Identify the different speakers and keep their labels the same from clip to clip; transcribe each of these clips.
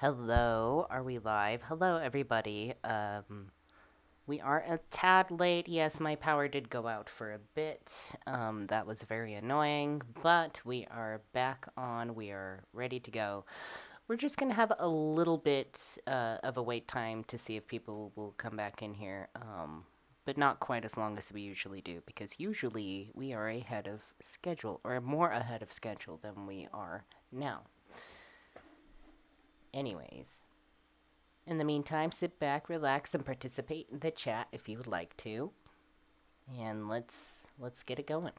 Speaker 1: Hello, are we live? Hello, everybody. We are a tad late. Yes, my power did go out for a bit. That was very annoying, but we are back on. We are ready to go. We're just gonna have a little bit of a wait time to see if people will come back in here. But not quite as long as we usually do, because usually we are ahead of schedule, or more ahead of schedule than we are now. Anyways. In the meantime, sit back, relax, and participate in the chat if you would like to. And let's get it going.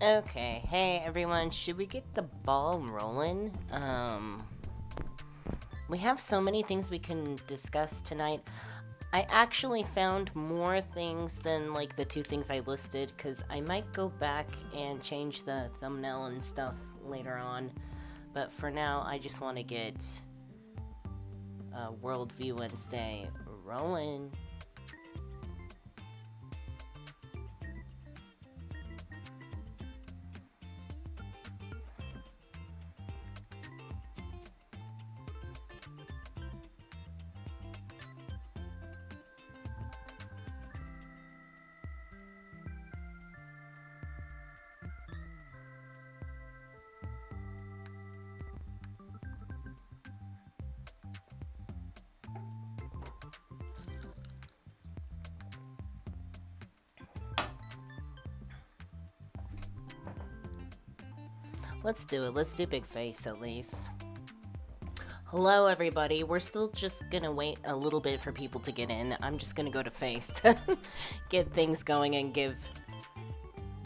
Speaker 1: Okay, hey everyone, should we get the ball rolling? We have so many things we can discuss tonight. I actually found more things than like the 2 things I listed, because I might go back and change the thumbnail and stuff later on. But for now, I just want to get Worldview Wednesday rolling. Let's do it. Let's do big face at least. Hello everybody. We're still just gonna wait a little bit for people to get in. I'm just gonna go to face to get things going and give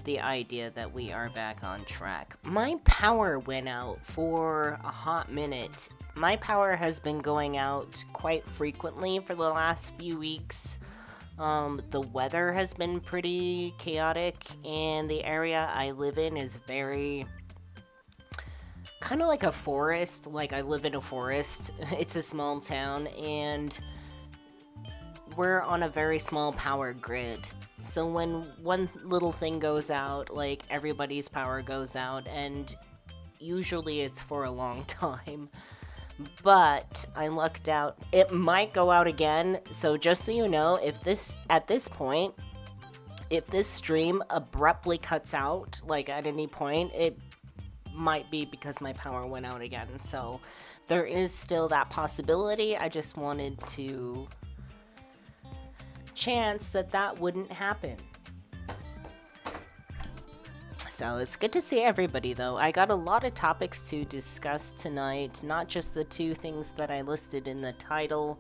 Speaker 1: the idea that we are back on track. My power went out for a hot minute. My power has been going out quite frequently for the last few weeks. The weather has been pretty chaotic, and the area I live in is very kind of like a forest. Like, I live in a forest. It's a small town, and we're on a very small power grid. So when one little thing goes out, like, everybody's power goes out, and usually it's for a long time. But I lucked out. It might go out again, so just so you know, at this point, if this stream abruptly cuts out, like, at any point, it might be because my power went out again. So there is still that possibility. I just wanted to chance that wouldn't happen. So it's good to see everybody, though. I got a lot of topics to discuss tonight, not just the 2 things that I listed in the title.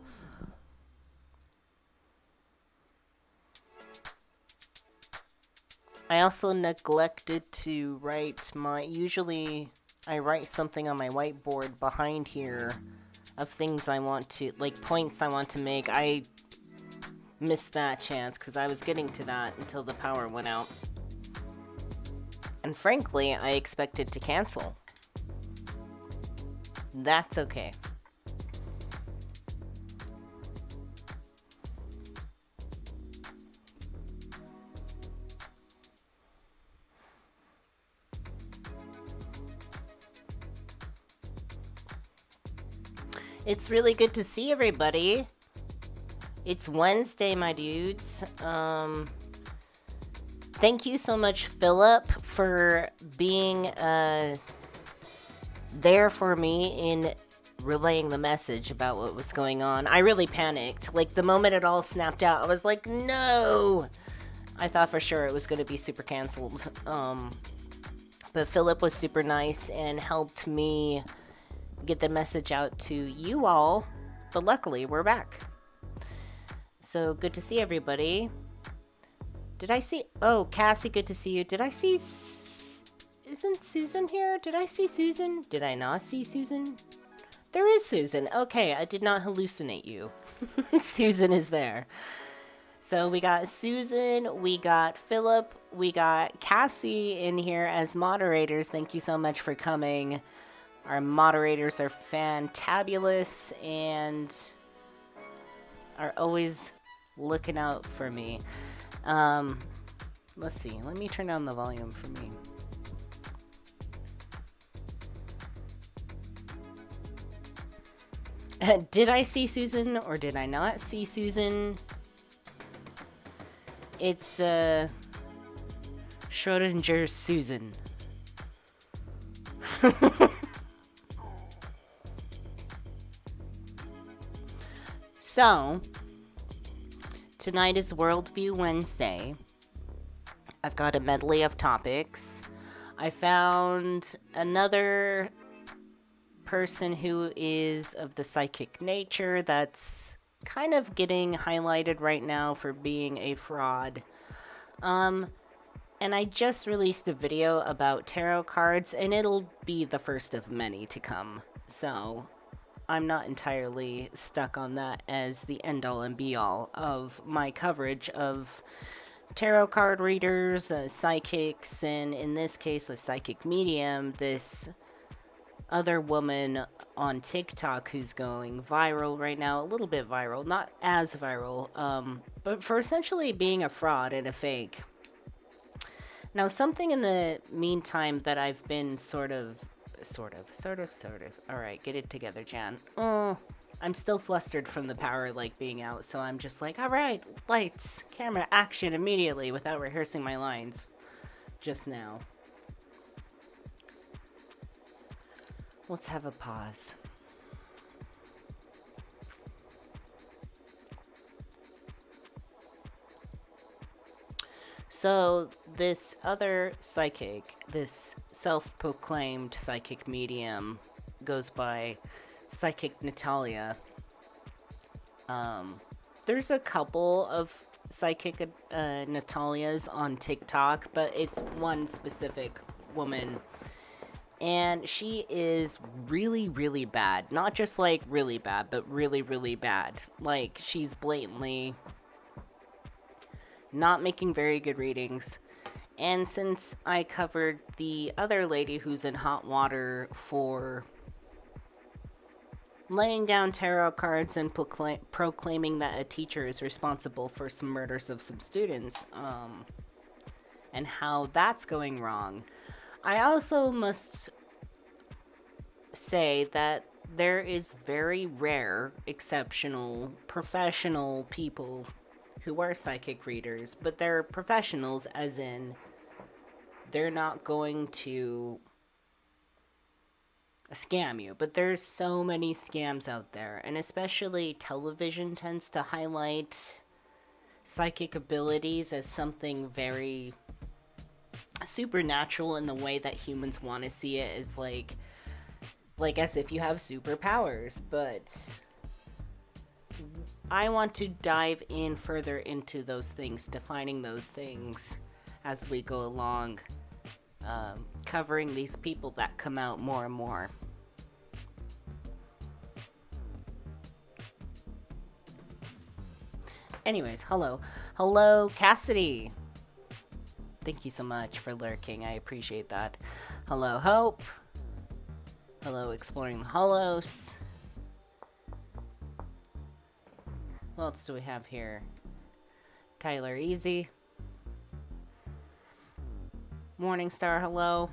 Speaker 1: I also neglected to write usually I write something on my whiteboard behind here of things I want to, like, points I want to make. I missed that chance because I was getting to that until the power went out. And frankly, I expected to cancel. That's okay. It's really good to see everybody. It's Wednesday, my dudes. Thank you so much, Philip, for being there for me in relaying the message about what was going on. I really panicked. Like, the moment it all snapped out, I was like, no! I thought for sure it was going to be super canceled. But Philip was super nice and helped me get the message out to you all. But luckily, we're back. So, good to see everybody. Did I see... Oh, Cassie, good to see you. Did I see... Isn't Susan here? Did I see Susan? Did I not see Susan? There is Susan. Okay, I did not hallucinate you. Susan is there. So we got Susan, we got Philip, we got Cassie in here as moderators. Thank you so much for coming. Our moderators are fantabulous and are always looking out for me. Let's see. Let me turn down the volume for me. Did I see Susan or did I not see Susan? It's, Schrodinger's Susan. So, tonight is Worldview Wednesday. I've got a medley of topics. I found another person who is of the psychic nature that's kind of getting highlighted right now for being a fraud. And And I just released a video about tarot cards, and it'll be the first of many to come. So I'm not entirely stuck on that as the end-all and be-all of my coverage of tarot card readers, psychics, and in this case, a psychic medium, this other woman on TikTok who's going viral right now, a little bit viral, not as viral, but for essentially being a fraud and a fake. Now, something in the meantime that I've been sort of. Alright, get it together, Jan. Oh, I'm still flustered from the power, being out, so I'm just like, alright, lights, camera, action immediately without rehearsing my lines just now. Let's have a pause. So, this other psychic, this self-proclaimed psychic medium, goes by Psychic Natalia. There's a couple of Psychic Natalias on TikTok, but it's one specific woman. And she is really, really bad. Not just, really bad, but really, really bad. She's blatantly not making very good readings. And since I covered the other lady who's in hot water for laying down tarot cards and proclaiming that a teacher is responsible for some murders of some students, and how that's going wrong, I also must say that there is very rare, exceptional, professional people who are psychic readers, but they're professionals as in they're not going to scam you. But there's so many scams out there, and especially television tends to highlight psychic abilities as something very supernatural in the way that humans want to see it, as like as if you have superpowers. But I want to dive in further into those things, defining those things as we go along, covering these people that come out more and more. Anyways, hello Cassidy. Thank you so much for lurking, I appreciate that. Hello Hope. Hello Exploring the Hollows. What else do we have here? Tyler Easy. Morningstar, hello.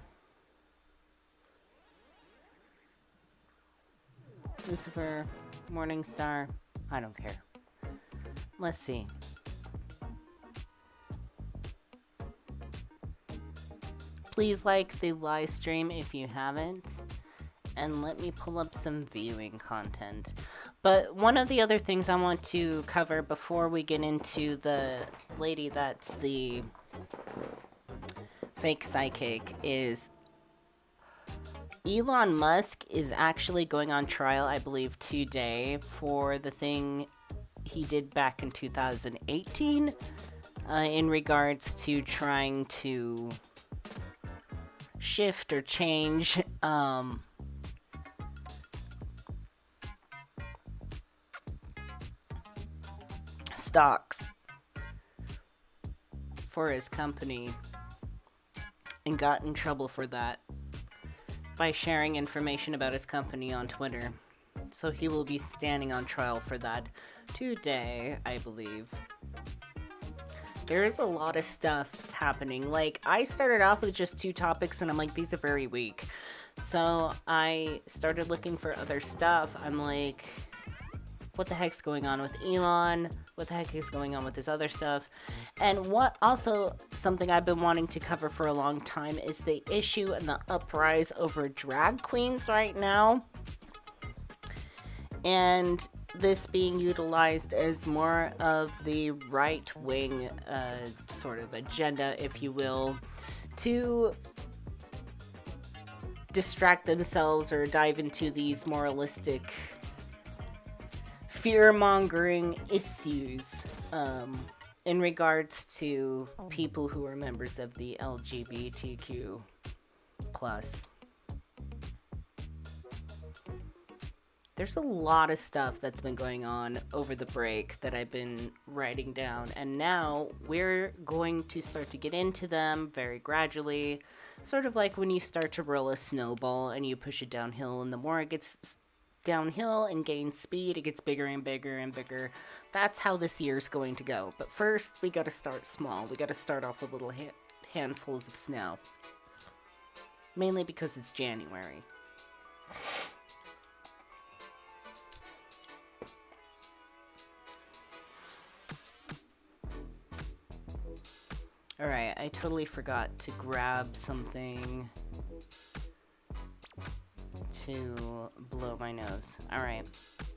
Speaker 1: Lucifer, Morningstar. I don't care. Let's see. Please like the live stream if you haven't. And let me pull up some viewing content. But one of the other things I want to cover before we get into the lady that's the fake psychic is Elon Musk is actually going on trial, I believe, today for the thing he did back in 2018 in regards to trying to shift or change stocks for his company, and got in trouble for that by sharing information about his company on Twitter. So he will be standing on trial for that today, I believe. There is a lot of stuff happening. I started off with just 2 topics and I'm like, these are very weak. So I started looking for other stuff. I'm like, what the heck's going on with Elon? What the heck is going on with this other stuff? And what also something I've been wanting to cover for a long time is the issue and the uprise over drag queens right now. And this being utilized as more of the right-wing sort of agenda, if you will, to distract themselves or dive into these moralistic fear-mongering issues in regards to people who are members of the LGBTQ plus. There's a lot of stuff that's been going on over the break that I've been writing down, and now we're going to start to get into them very gradually, sort of like when you start to roll a snowball and you push it downhill, and the more it gets downhill and gains speed, it gets bigger and bigger and bigger. That's how this year's going to go. But first, we gotta start small. We gotta start off with little handfuls of snow. Mainly because it's January. Alright, I totally forgot to grab something to blow my nose. Alright,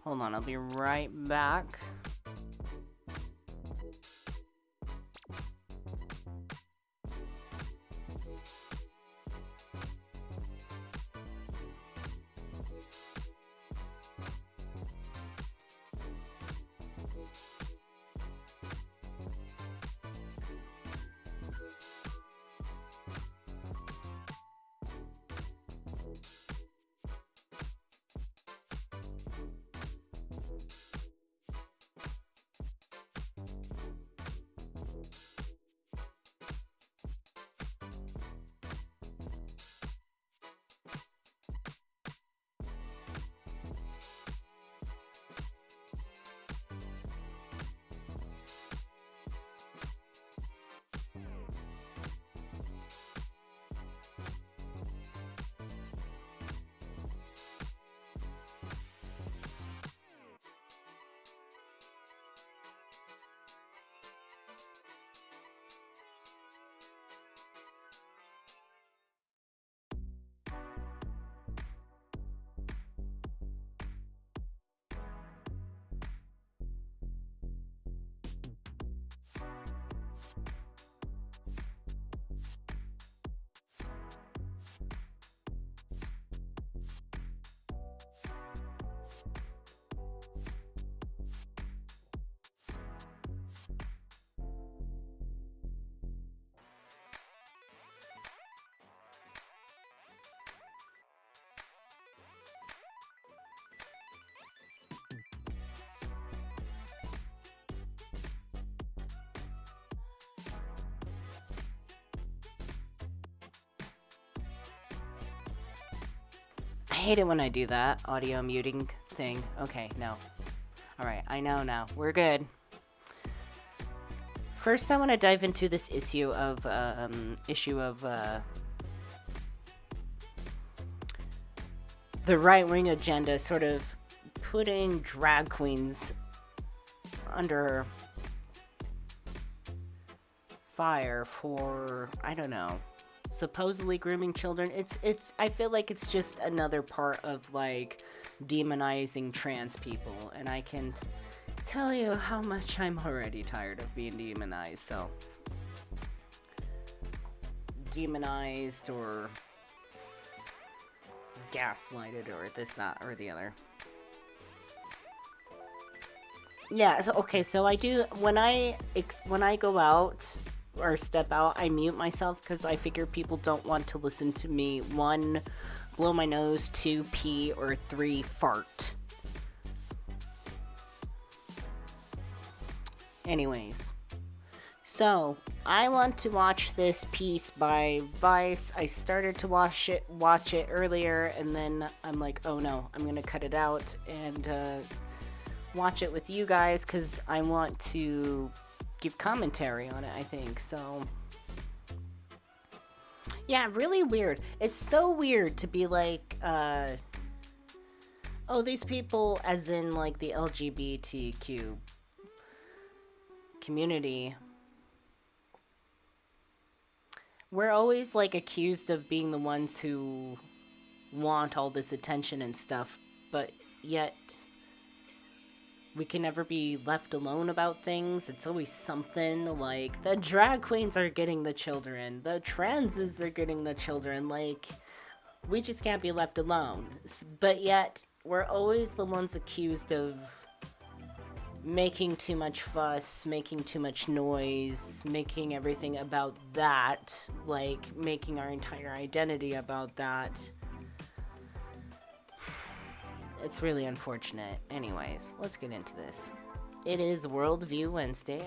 Speaker 1: hold on, I'll be right back. I hate it when I do that audio muting thing. Okay, no. Alright, I know now. We're good. First, I want to dive into this issue of the right-wing agenda sort of putting drag queens under fire for, I don't know, supposedly grooming children. I feel like it's just another part of, like, demonizing trans people, and I can tell you how much I'm already tired of being demonized, so demonized or gaslighted or this, that, or the other. Yeah, so, okay, so I do, when I go out or step out, I mute myself because I figure people don't want to listen to me, 1, blow my nose, 2, pee, or 3, fart. Anyways, so I want to watch this piece by Vice. I started to watch it earlier, and then I'm like, oh no, I'm gonna cut it out and watch it with you guys because I want to give commentary on it, I think. So yeah, really weird. It's so weird to be like, oh, these people, as in like the LGBTQ community, we're always like accused of being the ones who want all this attention and stuff, but yet we can never be left alone about things. It's always something like the drag queens are getting the children, the transes are getting the children, like we just can't be left alone. But yet we're always the ones accused of making too much fuss, making too much noise, making everything about that, like making our entire identity about that. It's really unfortunate. Anyways, let's get into this. It is Worldview Wednesday.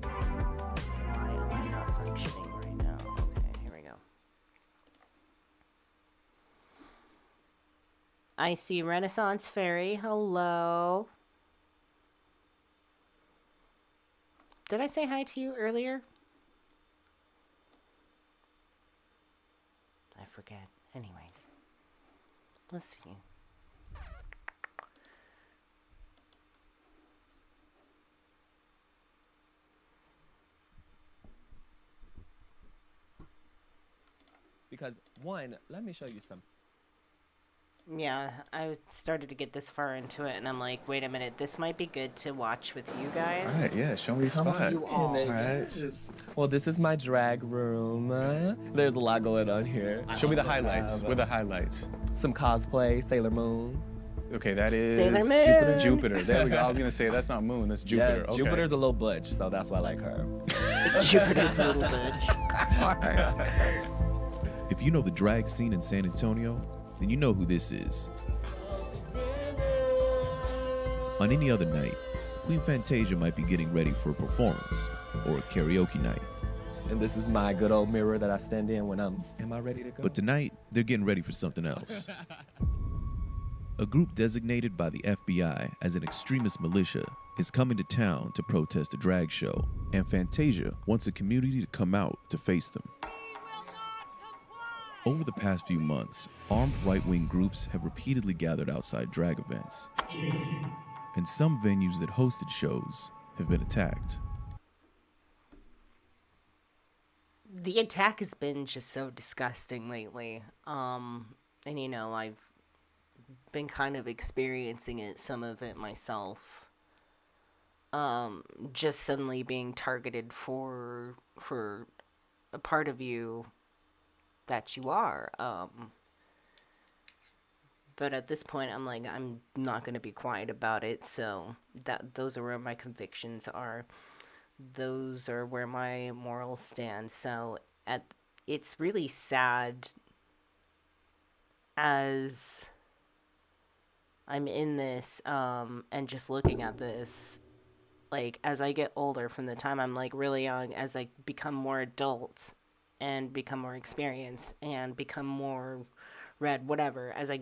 Speaker 1: Why am I not functioning right now? Okay, here we go. I see Renaissance Fairy. Hello. Did I say hi to you earlier? I forget. Anyways, let's see.
Speaker 2: Because, one, let me show you some.
Speaker 1: Yeah, I started to get this far into it, and I'm like, wait a minute, this might be good to watch with you guys.
Speaker 3: All right, yeah, show me the spot.
Speaker 1: You all.
Speaker 3: All right.
Speaker 2: Well, this is my drag room. There's a lot going on here.
Speaker 3: Show me the highlights. What are the highlights?
Speaker 2: Some cosplay, Sailor Moon.
Speaker 3: Okay, that is
Speaker 1: Sailor Moon.
Speaker 3: Jupiter. There we go. I was gonna say that's not Moon. That's Jupiter.
Speaker 2: Yes,
Speaker 3: Okay.
Speaker 2: Jupiter's a little butch, so that's why I like her.
Speaker 1: Jupiter's a little bitch.
Speaker 4: If you know the drag scene in San Antonio, then you know who this is. On any other night, Queen Fantasia might be getting ready for a performance or a karaoke night.
Speaker 2: And this is my good old mirror that I stand in when am I ready to go?
Speaker 4: But tonight, they're getting ready for something else. A group designated by the FBI as an extremist militia is coming to town to protest a drag show, and Fantasia wants the community to come out to face them. Over the past few months, armed right-wing groups have repeatedly gathered outside drag events, and some venues that hosted shows have been attacked.
Speaker 1: The attack has been just so disgusting lately. And you know, I've been kind of experiencing it, some of it myself. Just suddenly being targeted for a part of you that you are. But at this point, I'm like, I'm not going to be quiet about it. So those are where my convictions are. Those are where my morals stand. So it's really sad as I'm in this and just looking at this, like, as I get older, from the time I'm like really young, as I become more adult and become more experienced and become more read, whatever, as I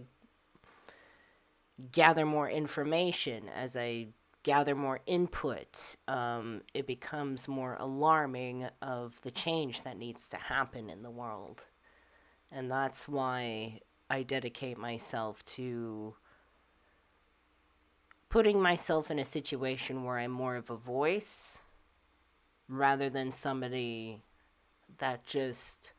Speaker 1: gather more information, as I gather more input, it becomes more alarming of the change that needs to happen in the world. And that's why I dedicate myself to putting myself in a situation where I'm more of a voice rather than somebody that just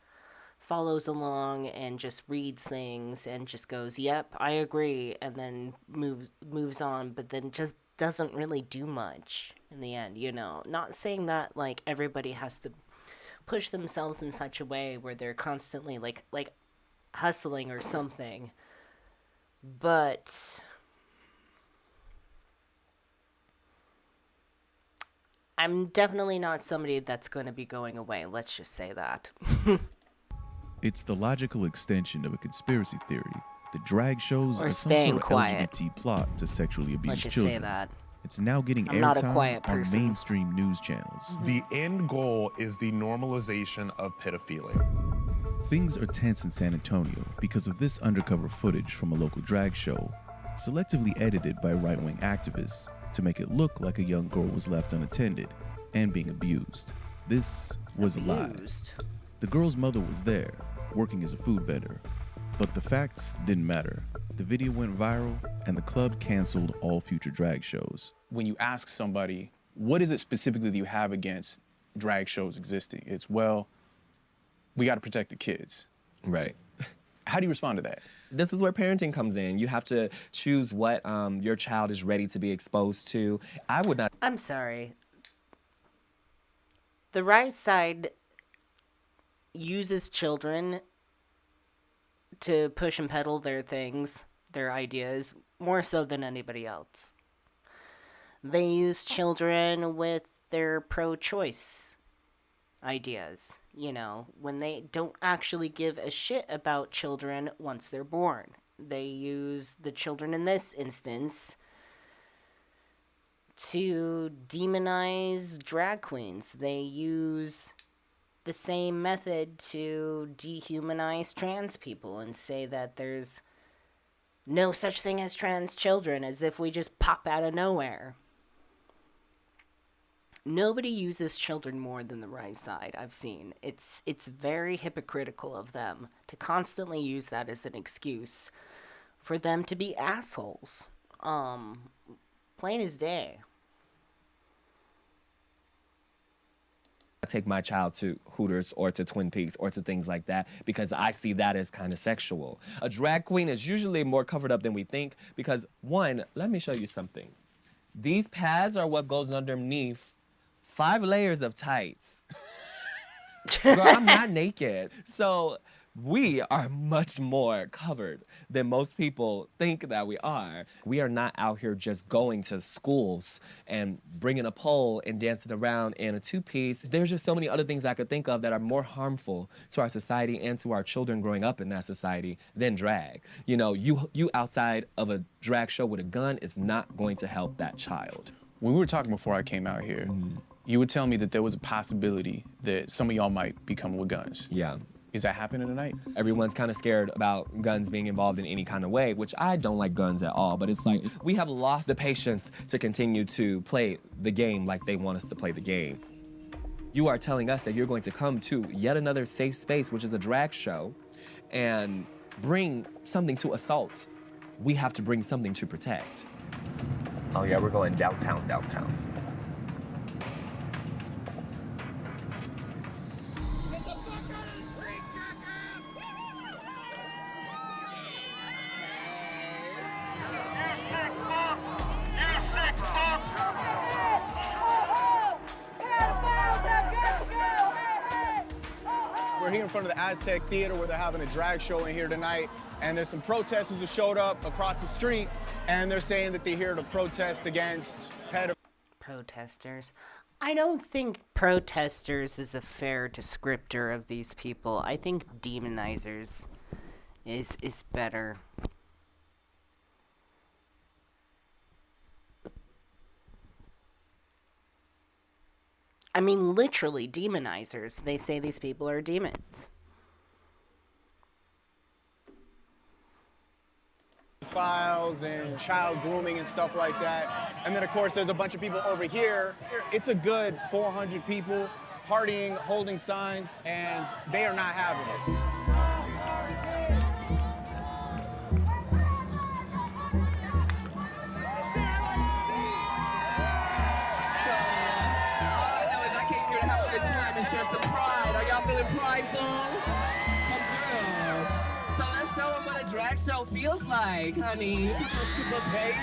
Speaker 1: follows along and just reads things and just goes, yep, I agree, and then moves on, but then just doesn't really do much in the end, you know. Not saying that, like, everybody has to push themselves in such a way where they're constantly, like hustling or something, but I'm definitely not somebody that's going to be going away. Let's just say that.
Speaker 4: It's the logical extension of a conspiracy theory that drag shows
Speaker 1: Or
Speaker 4: are some
Speaker 1: staying
Speaker 4: sort of
Speaker 1: quiet.
Speaker 4: LGBT plot to sexually abuse
Speaker 1: Let's just
Speaker 4: children.
Speaker 1: say that.
Speaker 4: It's now getting
Speaker 1: I'm not a
Speaker 4: airtime
Speaker 1: quiet
Speaker 4: on
Speaker 1: person.
Speaker 4: mainstream news channels.
Speaker 5: The end goal is the normalization of pedophilia.
Speaker 4: Things are tense in San Antonio because of this undercover footage from a local drag show, selectively edited by right-wing activists to make it look like a young girl was left unattended and being abused. This was a lie. The girl's mother was there, working as a food vendor, but the facts didn't matter. The video went viral, and the club canceled all future drag shows.
Speaker 3: When you ask somebody, what is it specifically that you have against drag shows existing? It's, well, we got to protect the kids.
Speaker 2: Right.
Speaker 3: How do you respond to that?
Speaker 2: This is where parenting comes in. You have to choose what your child is ready to be exposed to. I would not.
Speaker 1: I'm sorry. The right side uses children to push and peddle their things, their ideas, more so than anybody else. They use children with their pro-choice ideas, you know, when they don't actually give a shit about children once they're born. They use the children in this instance to demonize drag queens. They use the same method to dehumanize trans people and say that there's no such thing as trans children, as if we just pop out of nowhere. Nobody uses children more than the right side, I've seen. It's very hypocritical of them to constantly use that as an excuse for them to be assholes. Plain as day.
Speaker 2: I take my child to Hooters or to Twin Peaks or to things like that because I see that as kind of sexual. A drag queen is usually more covered up than we think because, one, let me show you something. These pads are what goes underneath 5 layers of tights. Girl, I'm not naked. So we are much more covered than most people think that we are. We are not out here just going to schools and bringing a pole and dancing around in a 2-piece. There's just so many other things I could think of that are more harmful to our society and to our children growing up in that society than drag. You know, you outside of a drag show with a gun is not going to help that child.
Speaker 3: When we were talking before I came out here, you would tell me that there was a possibility that some of y'all might be coming with guns.
Speaker 2: Yeah.
Speaker 3: Is that happening tonight?
Speaker 2: Everyone's kind of scared about guns being involved in any kind of way, which I don't like guns at all, but it's like we have lost the patience to continue to play the game like they want us to play the game. You are telling us that you're going to come to yet another safe space, which is a drag show, and bring something to assault. We have to bring something to protect. Oh yeah, we're going downtown.
Speaker 3: We're here in front of the Aztec Theater where they're having a drag show in here tonight. And there's some protesters who showed up across the street, and they're saying that they're here to protest against pedophiles.
Speaker 1: Protesters. I don't think protesters is a fair descriptor of these people. I think demonizers is better. I mean, literally demonizers. They say these people are demons.
Speaker 3: Files and child grooming and stuff like that. And then, of course, there's a bunch of people over here. It's a good 400 people partying, holding signs, and they are not having it.
Speaker 2: Share some pride. Are y'all feeling prideful? So let's show them what a drag show feels like, honey. Super bass.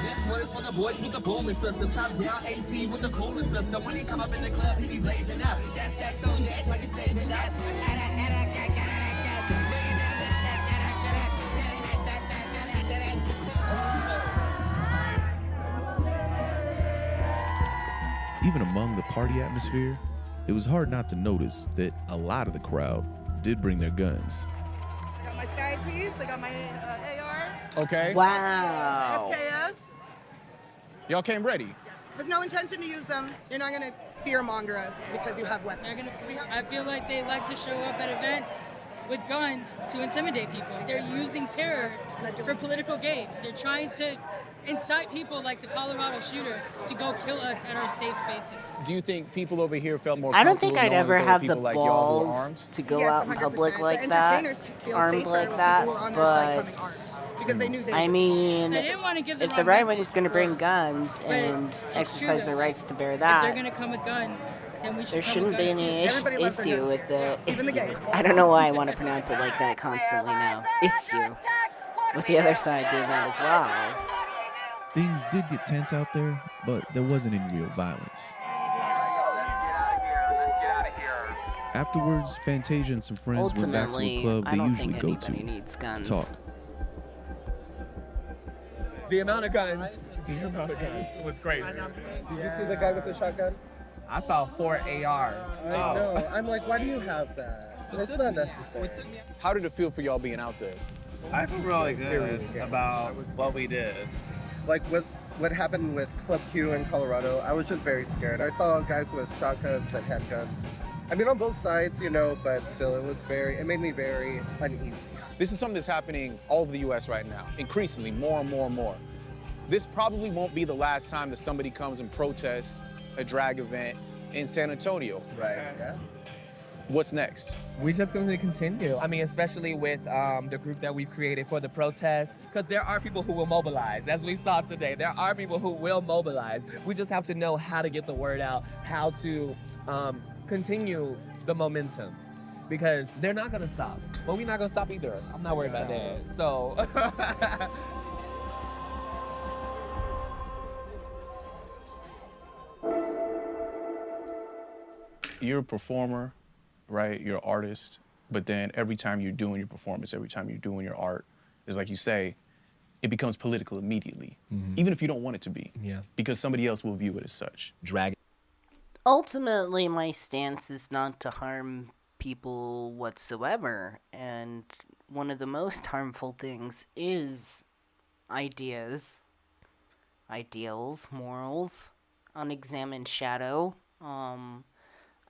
Speaker 2: This one is for the boys with the booming system. Top down AC with the cooling system. When they come up in the club, he be blazing up. That's stacks on that, like I said, that.
Speaker 4: Even among the party atmosphere, it was hard not to notice that a lot of the crowd did bring their guns.
Speaker 6: I got my side piece, I got my AR.
Speaker 3: Okay.
Speaker 1: Wow.
Speaker 6: SKS.
Speaker 3: Y'all came ready.
Speaker 6: With no intention to use them. You're not gonna fearmonger us because you have weapons.
Speaker 7: I feel like they like to show up at events with guns to intimidate people. They're using terror for political gains. They're trying to incite people like the Colorado shooter to go kill us at our safe spaces.
Speaker 3: Do you think people over here felt more
Speaker 1: I don't
Speaker 3: comfortable
Speaker 1: think I'd
Speaker 3: knowing
Speaker 1: ever
Speaker 3: that there were
Speaker 1: have the
Speaker 3: people like y'all who were
Speaker 1: balls
Speaker 3: armed?
Speaker 1: to go
Speaker 6: Yes,
Speaker 1: out in
Speaker 6: 100%.
Speaker 1: public like
Speaker 6: the
Speaker 1: that,
Speaker 6: entertainers feel
Speaker 1: armed
Speaker 6: safer
Speaker 1: like
Speaker 6: with
Speaker 1: that,
Speaker 6: people who are on their side
Speaker 1: but
Speaker 6: coming armed because they knew they
Speaker 1: I
Speaker 6: would.
Speaker 1: mean,
Speaker 7: They didn't want to give the
Speaker 1: if the
Speaker 7: wrong
Speaker 1: right
Speaker 7: message
Speaker 1: wing is going to
Speaker 7: to
Speaker 1: bring
Speaker 7: us.
Speaker 1: guns
Speaker 7: But
Speaker 1: and
Speaker 7: it's
Speaker 1: exercise
Speaker 7: true,
Speaker 1: their
Speaker 7: though.
Speaker 1: rights to bear
Speaker 7: If they're
Speaker 1: that,
Speaker 7: gonna come with guns, then we should
Speaker 1: there
Speaker 7: come
Speaker 1: shouldn't
Speaker 7: with
Speaker 1: be
Speaker 7: guns
Speaker 1: any
Speaker 7: too.
Speaker 6: Everybody loves their
Speaker 1: issue
Speaker 6: guns.
Speaker 1: with the
Speaker 6: Even the
Speaker 1: issue.
Speaker 6: gays.
Speaker 1: I don't know why I want to pronounce it like that constantly now. Issue. With the other side doing that as well.
Speaker 4: Things did get tense out there, but there wasn't any real violence. Afterwards, Fantasia and some friends went back to a
Speaker 1: Ultimately,
Speaker 4: club
Speaker 1: I
Speaker 4: they
Speaker 1: don't
Speaker 4: usually
Speaker 1: think
Speaker 4: go
Speaker 1: anybody
Speaker 4: to
Speaker 1: needs guns.
Speaker 4: talk.
Speaker 2: The amount of guns.
Speaker 8: was crazy.
Speaker 9: Did you see the guy with the shotgun?
Speaker 8: I saw 4 ARs.
Speaker 9: I know. I'm like, why do you have that? It's not necessary.
Speaker 3: How did it feel for y'all being out there?
Speaker 10: I feel really good about what we did.
Speaker 9: Like what happened with Club Q in Colorado, I was just very scared. I saw guys with shotguns and handguns. I mean, on both sides, you know, but still, it made me very uneasy.
Speaker 3: This is something that's happening all over the U.S. right now, increasingly, more and more and more. This probably won't be the last time that somebody comes and protests a drag event in San Antonio.
Speaker 9: Right. Yeah.
Speaker 3: What's next?
Speaker 2: We're just going to continue. I mean, especially with the group that we've created for the protest, because there are people who will mobilize. As we saw today, there are people who will mobilize. We just have to know how to get the word out, how to continue the momentum, because they're not going to stop. But we're not going to stop either. I'm not worried about that. So.
Speaker 3: You're a performer, right? You're an artist, but then every time you're doing your performance, every time you're doing your art, is like you say, it becomes political immediately, even if you don't want it to be.
Speaker 2: Yeah.
Speaker 3: Because somebody else will view it as such.
Speaker 2: Drag.
Speaker 1: Ultimately, my stance is not to harm people whatsoever, and one of the most harmful things is ideas, ideals, morals, unexamined shadow,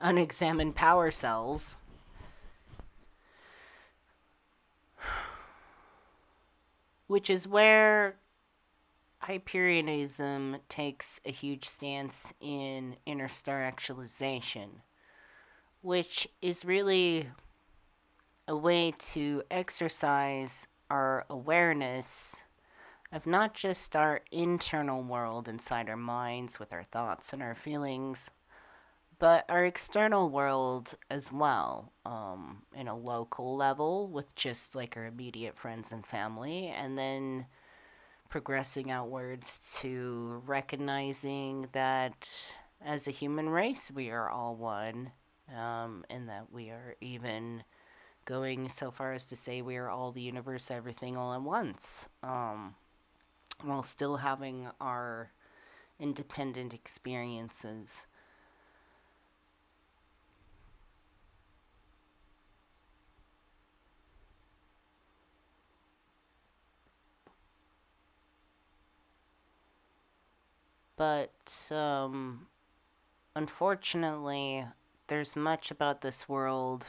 Speaker 1: unexamined power cells. Which is where Hyperianism takes a huge stance in interstar actualization, which is really a way to exercise our awareness of not just our internal world inside our minds with our thoughts and our feelings, but our external world as well, in a local level with just like our immediate friends and family, and then progressing outwards to recognizing that as a human race we are all one, and that we are even going so far as to say we are all the universe, everything all at once, while still having our independent experiences. But, unfortunately, there's much about this world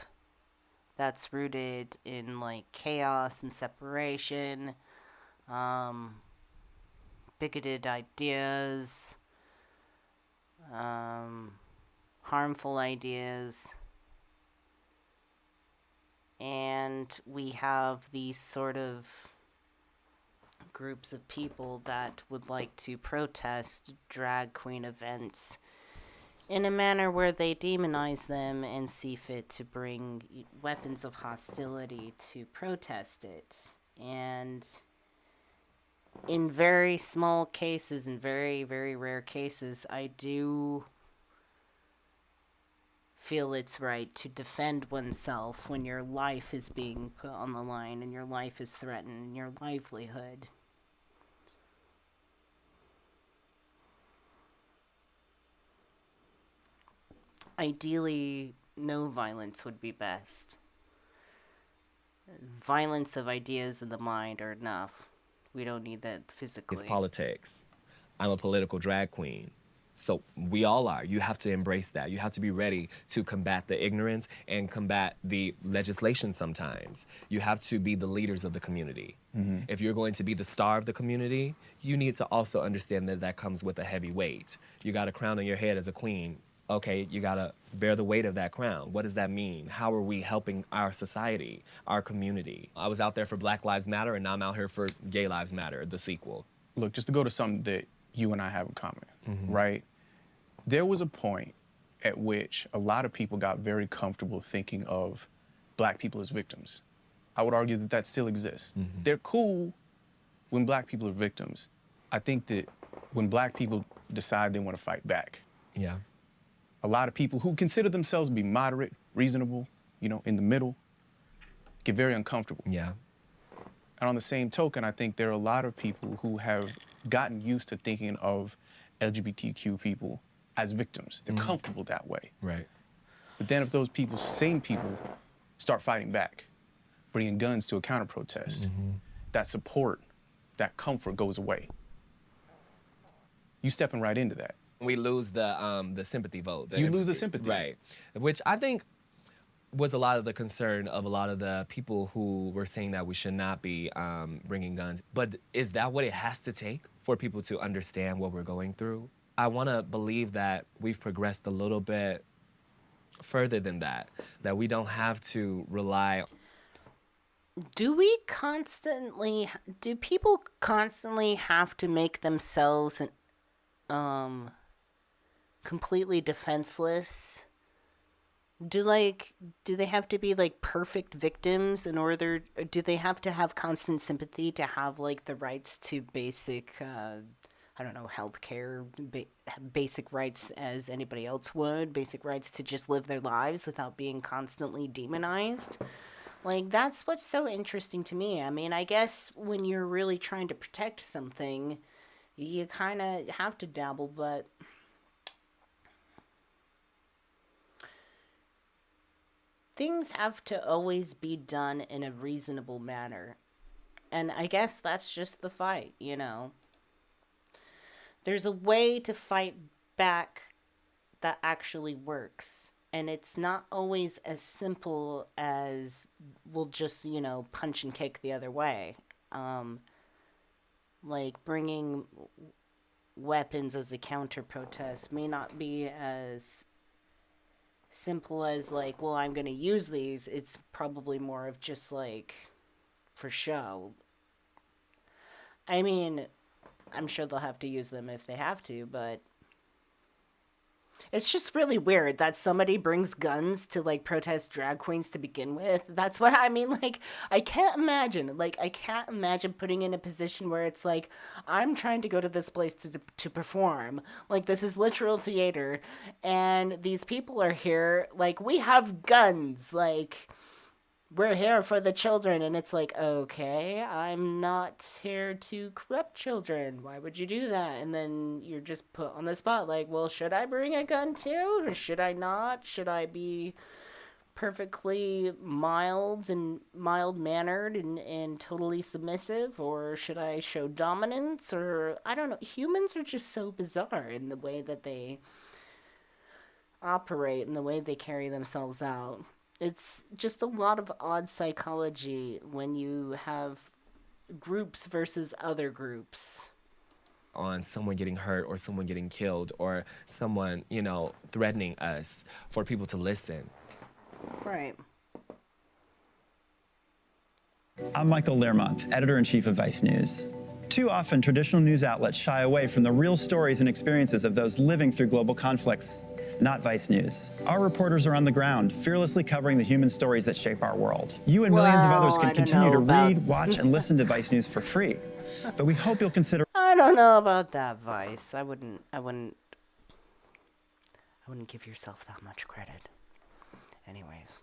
Speaker 1: that's rooted in, like, chaos and separation, bigoted ideas, harmful ideas, and we have these sort of groups of people that would like to protest drag queen events in a manner where they demonize them and see fit to bring weapons of hostility to protest it. And in very small cases, in very, very rare cases, I do feel it's right to defend oneself when your life is being put on the line and your life is threatened and your livelihood. Ideally, no violence would be best. Violence of ideas in the mind are enough. We don't need that physically.
Speaker 2: It's politics. I'm a political drag queen. So we all are. You have to embrace that. You have to be ready to combat the ignorance and combat the legislation sometimes. You have to be the leaders of the community. If you're going to be the star of the community, you need to also understand that that comes with a heavy weight. You got a crown on your head as a queen. Okay, you gotta bear the weight of that crown. What does that mean? How are we helping our society, our community? I was out there for Black Lives Matter, and now I'm out here for Gay Lives Matter, the sequel.
Speaker 3: Look, just to go to something that you and I have in common, right? There was a point at which a lot of people got very comfortable thinking of Black people as victims. I would argue that that still exists. They're cool when Black people are victims. I think that when Black people decide they want to fight back,
Speaker 2: Yeah.
Speaker 3: a lot of people who consider themselves to be moderate reasonable, in the middle, get very uncomfortable.
Speaker 2: Yeah.
Speaker 3: And on the same token, I think there are a lot of people who have gotten used to thinking of LGBTQ people as victims. They're comfortable that way.
Speaker 2: Right.
Speaker 3: But then if those same people start fighting back, bringing guns to a counter protest, that support, that comfort goes away. You stepping right into that.
Speaker 2: We lose the sympathy vote.
Speaker 3: You lose the sympathy.
Speaker 2: Right. Which I think was a lot of the concern of a lot of the people who were saying that we should not be bringing guns. But is that what it has to take for people to understand what we're going through? I want to believe that we've progressed a little bit further than that we don't have to rely.
Speaker 1: Do people constantly have to make themselves completely defenseless? Do they have to be like perfect victims in order, or do they have to have constant sympathy to have like the rights to basic healthcare, basic rights as anybody else would, basic rights to just live their lives without being constantly demonized? Like, that's what's so interesting to me. I mean, I guess when you're really trying to protect something, you kind of have to dabble, but things have to always be done in a reasonable manner. And I guess that's just the fight, There's a way to fight back that actually works. And it's not always as simple as we'll just, punch and kick the other way. Like bringing weapons as a counter protest may not be as simple as like, well, I'm going to use these. It's probably more of just like for show. I mean, I'm sure they'll have to use them if they have to, but it's just really weird that somebody brings guns to like protest drag queens to begin with. That's what I mean. Like, I can't imagine putting in a position where it's like, I'm trying to go to this place to perform. Like, this is literal theater, and these people are here. Like, we have guns. Like, we're here for the children. And it's like, okay, I'm not here to corrupt children. Why would you do that? And then you're just put on the spot like, well, should I bring a gun too? Or should I not? Should I be perfectly mild-mannered and totally submissive? Or should I show dominance? Or, I don't know. Humans are just so bizarre in the way that they operate and the way they carry themselves out. It's just a lot of odd psychology when you have groups versus other groups.
Speaker 2: On someone getting hurt or someone getting killed or someone, threatening us, for people to listen.
Speaker 1: Right.
Speaker 11: I'm Michael Learmonth, editor-in-chief of Vice News. Too often, traditional news outlets shy away from the real stories and experiences of those living through global conflicts. Not Vice News. Our reporters are on the ground, fearlessly covering the human stories that shape our world. You and millions of others can continue to read, watch, and listen to Vice News for free. But we hope you'll consider...
Speaker 1: I don't know about that, Vice. I wouldn't give yourself that much credit. Anyways.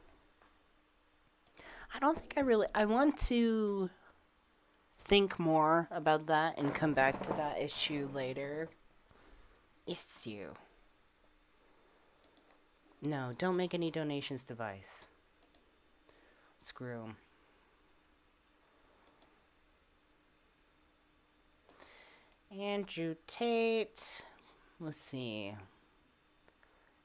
Speaker 1: I don't think I want to think more about that and come back to that issue later. No, don't make any donations to Vice. Screw 'em. Andrew Tate. Let's see.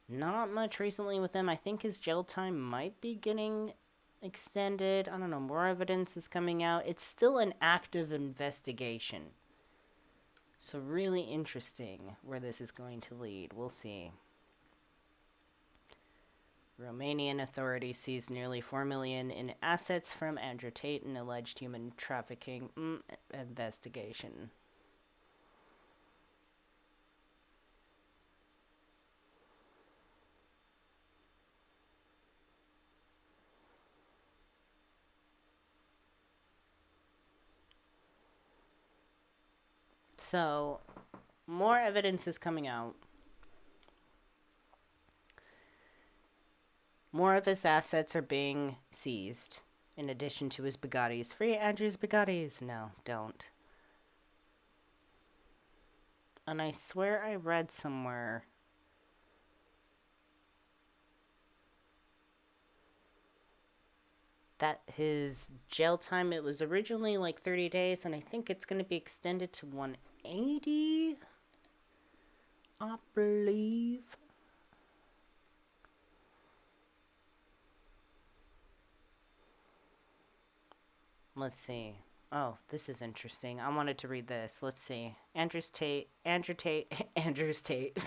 Speaker 1: Not much recently with him. I think his jail time might be getting extended. I don't know. More evidence is coming out. It's still an active investigation. So really interesting where this is going to lead. We'll see. Romanian authorities seized nearly $4 million in assets from Andrew Tate in alleged human trafficking investigation. So, more evidence is coming out. More of his assets are being seized, in addition to his Bugattis. Free Andrew's Bugattis! No, don't. And I swear I read somewhere that his jail time, it was originally like 30 days, and I think it's going to be extended to 180, I believe. Let's see. Oh, this is interesting. I wanted to read this. Let's see. Andrew Tate. Andrew's Tate.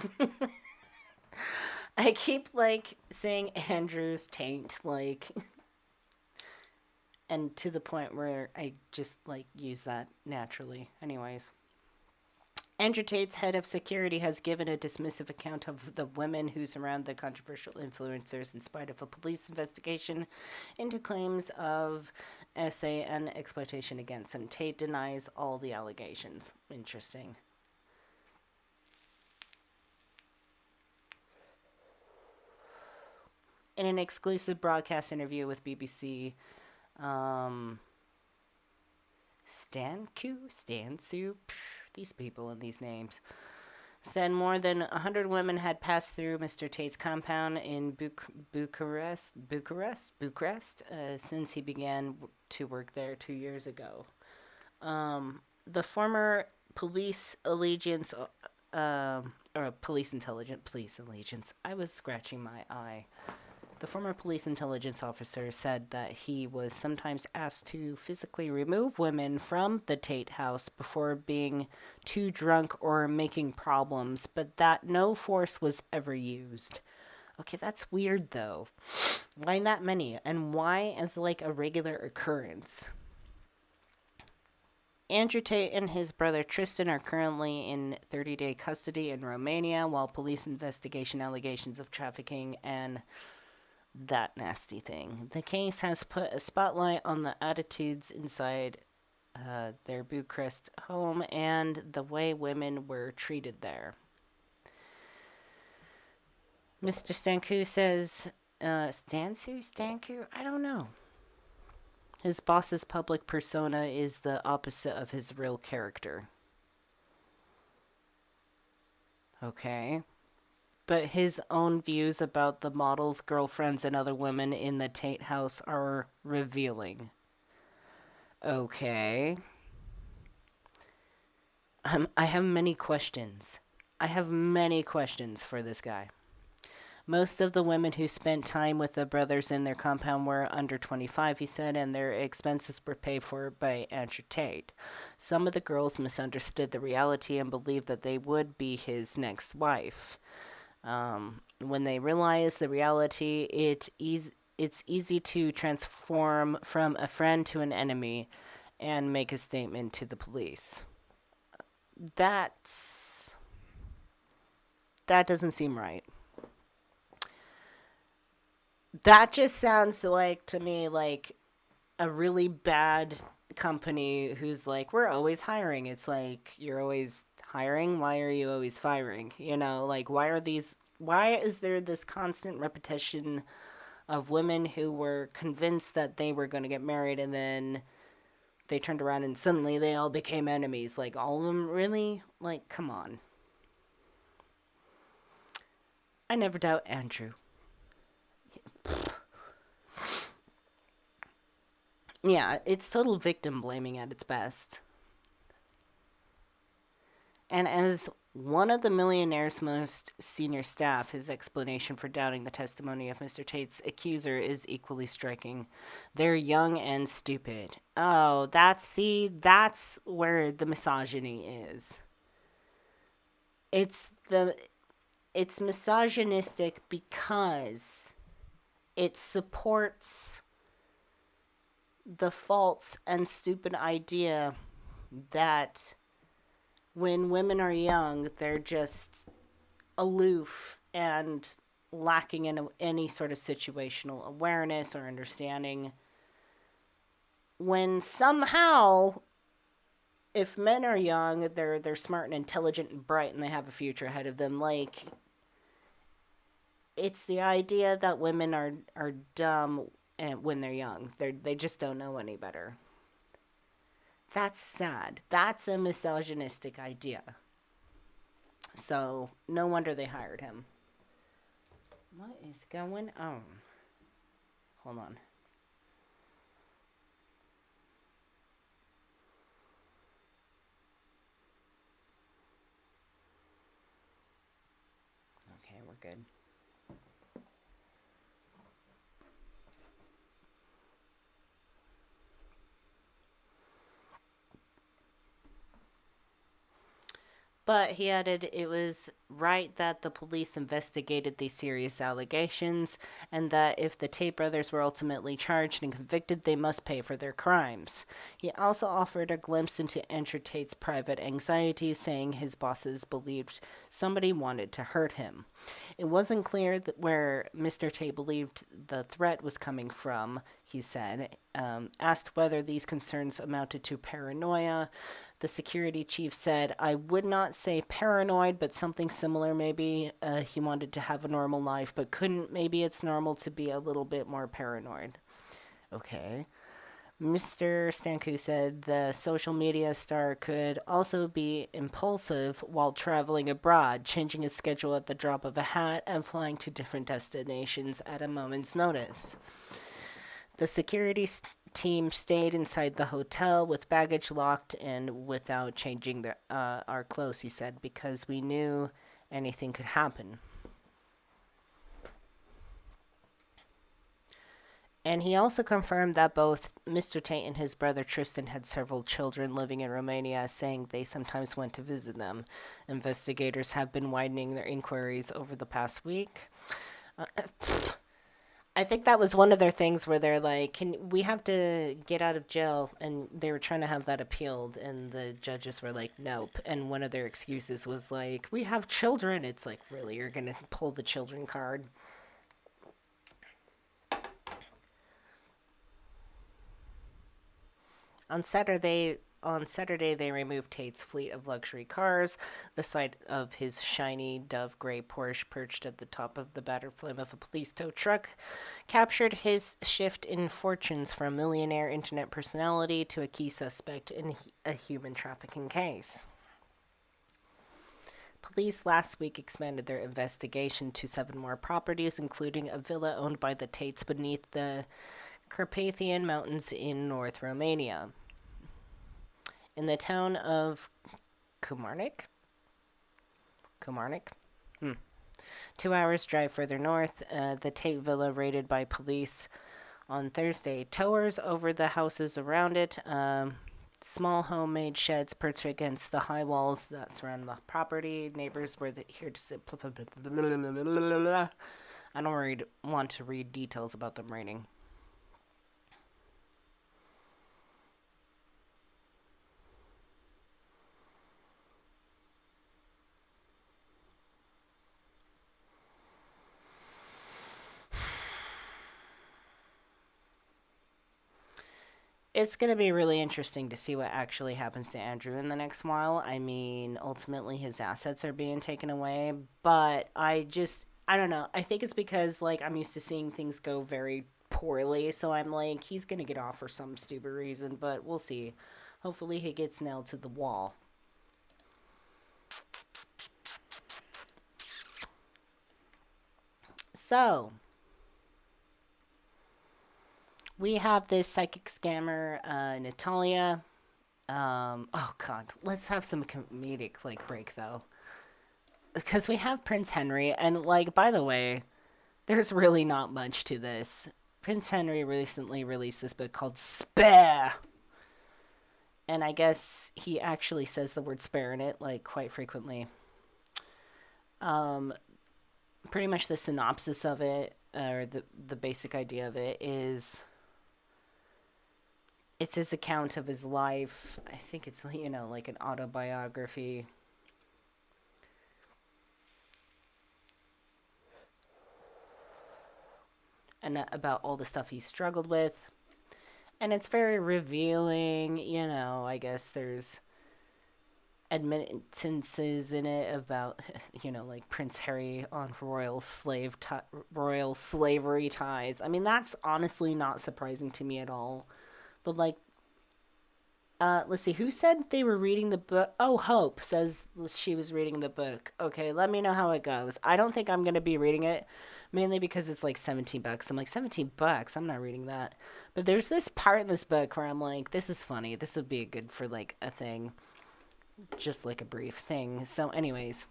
Speaker 1: I keep, like, saying Andrew's taint, like, and to the point where I just, like, use that naturally. Anyways. Andrew Tate's head of security has given a dismissive account of the women who surround the controversial influencers in spite of a police investigation into claims of SA and exploitation against him. Tate denies all the allegations. Interesting. In an exclusive broadcast interview with BBC, Stansu, these people and these names, said more than 100 women had passed through Mr. Tate's compound in Bucharest, since he began to work there 2 years ago. The former police allegiance, police allegiance. I was scratching my eye. The former police intelligence officer said that he was sometimes asked to physically remove women from the Tate house before being too drunk or making problems, but that no force was ever used. Okay, that's weird though. Why that many? And why as like a regular occurrence? Andrew Tate and his brother Tristan are currently in 30-day custody in Romania while police investigation allegations of trafficking and that nasty thing. The case has put a spotlight on the attitudes inside their Bucharest home and the way women were treated there. Mr. Stanku says, Stanku? I don't know. His boss's public persona is the opposite of his real character. Okay. But his own views about the models, girlfriends, and other women in the Tate house are revealing. Okay. I have many questions. I have many questions for this guy. Most of the women who spent time with the brothers in their compound were under 25, he said, and their expenses were paid for by Andrew Tate. Some of the girls misunderstood the reality and believed that they would be his next wife. When they realize the reality, it's easy to transform from a friend to an enemy and make a statement to the police. That doesn't seem right. That just sounds like, to me, like a really bad company who's like, we're always hiring. It's like, you're always hiring? Why are you always firing? You know, like, why is there this constant repetition of women who were convinced that they were going to get married and then they turned around and suddenly they all became enemies? Like, all of them, really? Like, come on. I never doubt Andrew. Yeah, it's total victim blaming at its best. And as one of the millionaire's most senior staff, his explanation for doubting the testimony of Mr. Tate's accuser is equally striking. They're young and stupid. Oh, that's where the misogyny is. It's misogynistic because it supports the false and stupid idea that when women are young, they're just aloof and lacking in any sort of situational awareness or understanding. When somehow, if men are young, they're smart and intelligent and bright and they have a future ahead of them. Like, it's the idea that women are dumb and when they're young. They just don't know any better. That's sad. That's a misogynistic idea. So, no wonder they hired him. What is going on? Hold on. Okay, we're good. But he added it was right that the police investigated these serious allegations, and that if the Tate brothers were ultimately charged and convicted, they must pay for their crimes. He also offered a glimpse into Andrew Tate's private anxieties, saying his bosses believed somebody wanted to hurt him. It wasn't clear where Mr. Tate believed the threat was coming from, he said. Asked whether these concerns amounted to paranoia, the security chief said, I would not say paranoid, but something similar maybe. He wanted to have a normal life, but couldn't. Maybe it's normal to be a little bit more paranoid. Okay. Mr. Stanku said the social media star could also be impulsive while traveling abroad, changing his schedule at the drop of a hat and flying to different destinations at a moment's notice. The security team stayed inside the hotel with baggage locked and without changing our clothes, he said, because we knew anything could happen. And he also confirmed that both Mr. Tate and his brother Tristan had several children living in Romania, saying they sometimes went to visit them. Investigators have been widening their inquiries over the past week. I think that was one of their things where they're like, we have to get out of jail, and they were trying to have that appealed, and the judges were like, nope. And one of their excuses was like, we have children. It's like, really, you're going to pull the children card? On Saturday, they removed Tate's fleet of luxury cars. The sight of his shiny dove gray Porsche perched at the top of the battered flame of a police tow truck captured his shift in fortunes from millionaire internet personality to a key suspect in a human trafficking case. Police last week expanded their investigation to 7 more properties, including a villa owned by the Tates beneath the Carpathian Mountains in North Romania. In the town of Kumarnik? 2 hours drive further north, the Tate Villa raided by police on Thursday. Towers over the houses around it, small homemade sheds perched against the high walls that surround the property. Neighbors were here to sit. I don't want to read details about them raiding. It's going to be really interesting to see what actually happens to Andrew in the next while. I mean, ultimately his assets are being taken away, but I don't know. I think it's because, like, I'm used to seeing things go very poorly, so I'm like, he's going to get off for some stupid reason, but we'll see. Hopefully he gets nailed to the wall. So, we have this psychic scammer, Natalia. Oh god, let's have some comedic, like, break, though. Because we have Prince Henry, and, like, by the way, there's really not much to this. Prince Henry recently released this book called Spare. And I guess he actually says the word spare in it, like, quite frequently. Pretty much the synopsis of it, or the basic idea of it is... It's his account of his life. I think it's, you know, like an autobiography. And about all the stuff he struggled with. And it's very revealing, you know, I guess there's admittances in it about, like Prince Harry on royal slavery ties. I mean, that's honestly not surprising to me at all. But like, let's see, who said they were reading the book? Oh, Hope says she was reading the book. Okay, let me know how it goes. I don't think I'm gonna be reading it, mainly because it's like $17. I'm like, $17? I'm not reading that. But there's this part in this book where I'm like, this is funny. This would be good for like a thing. Just like a brief thing. So anyways,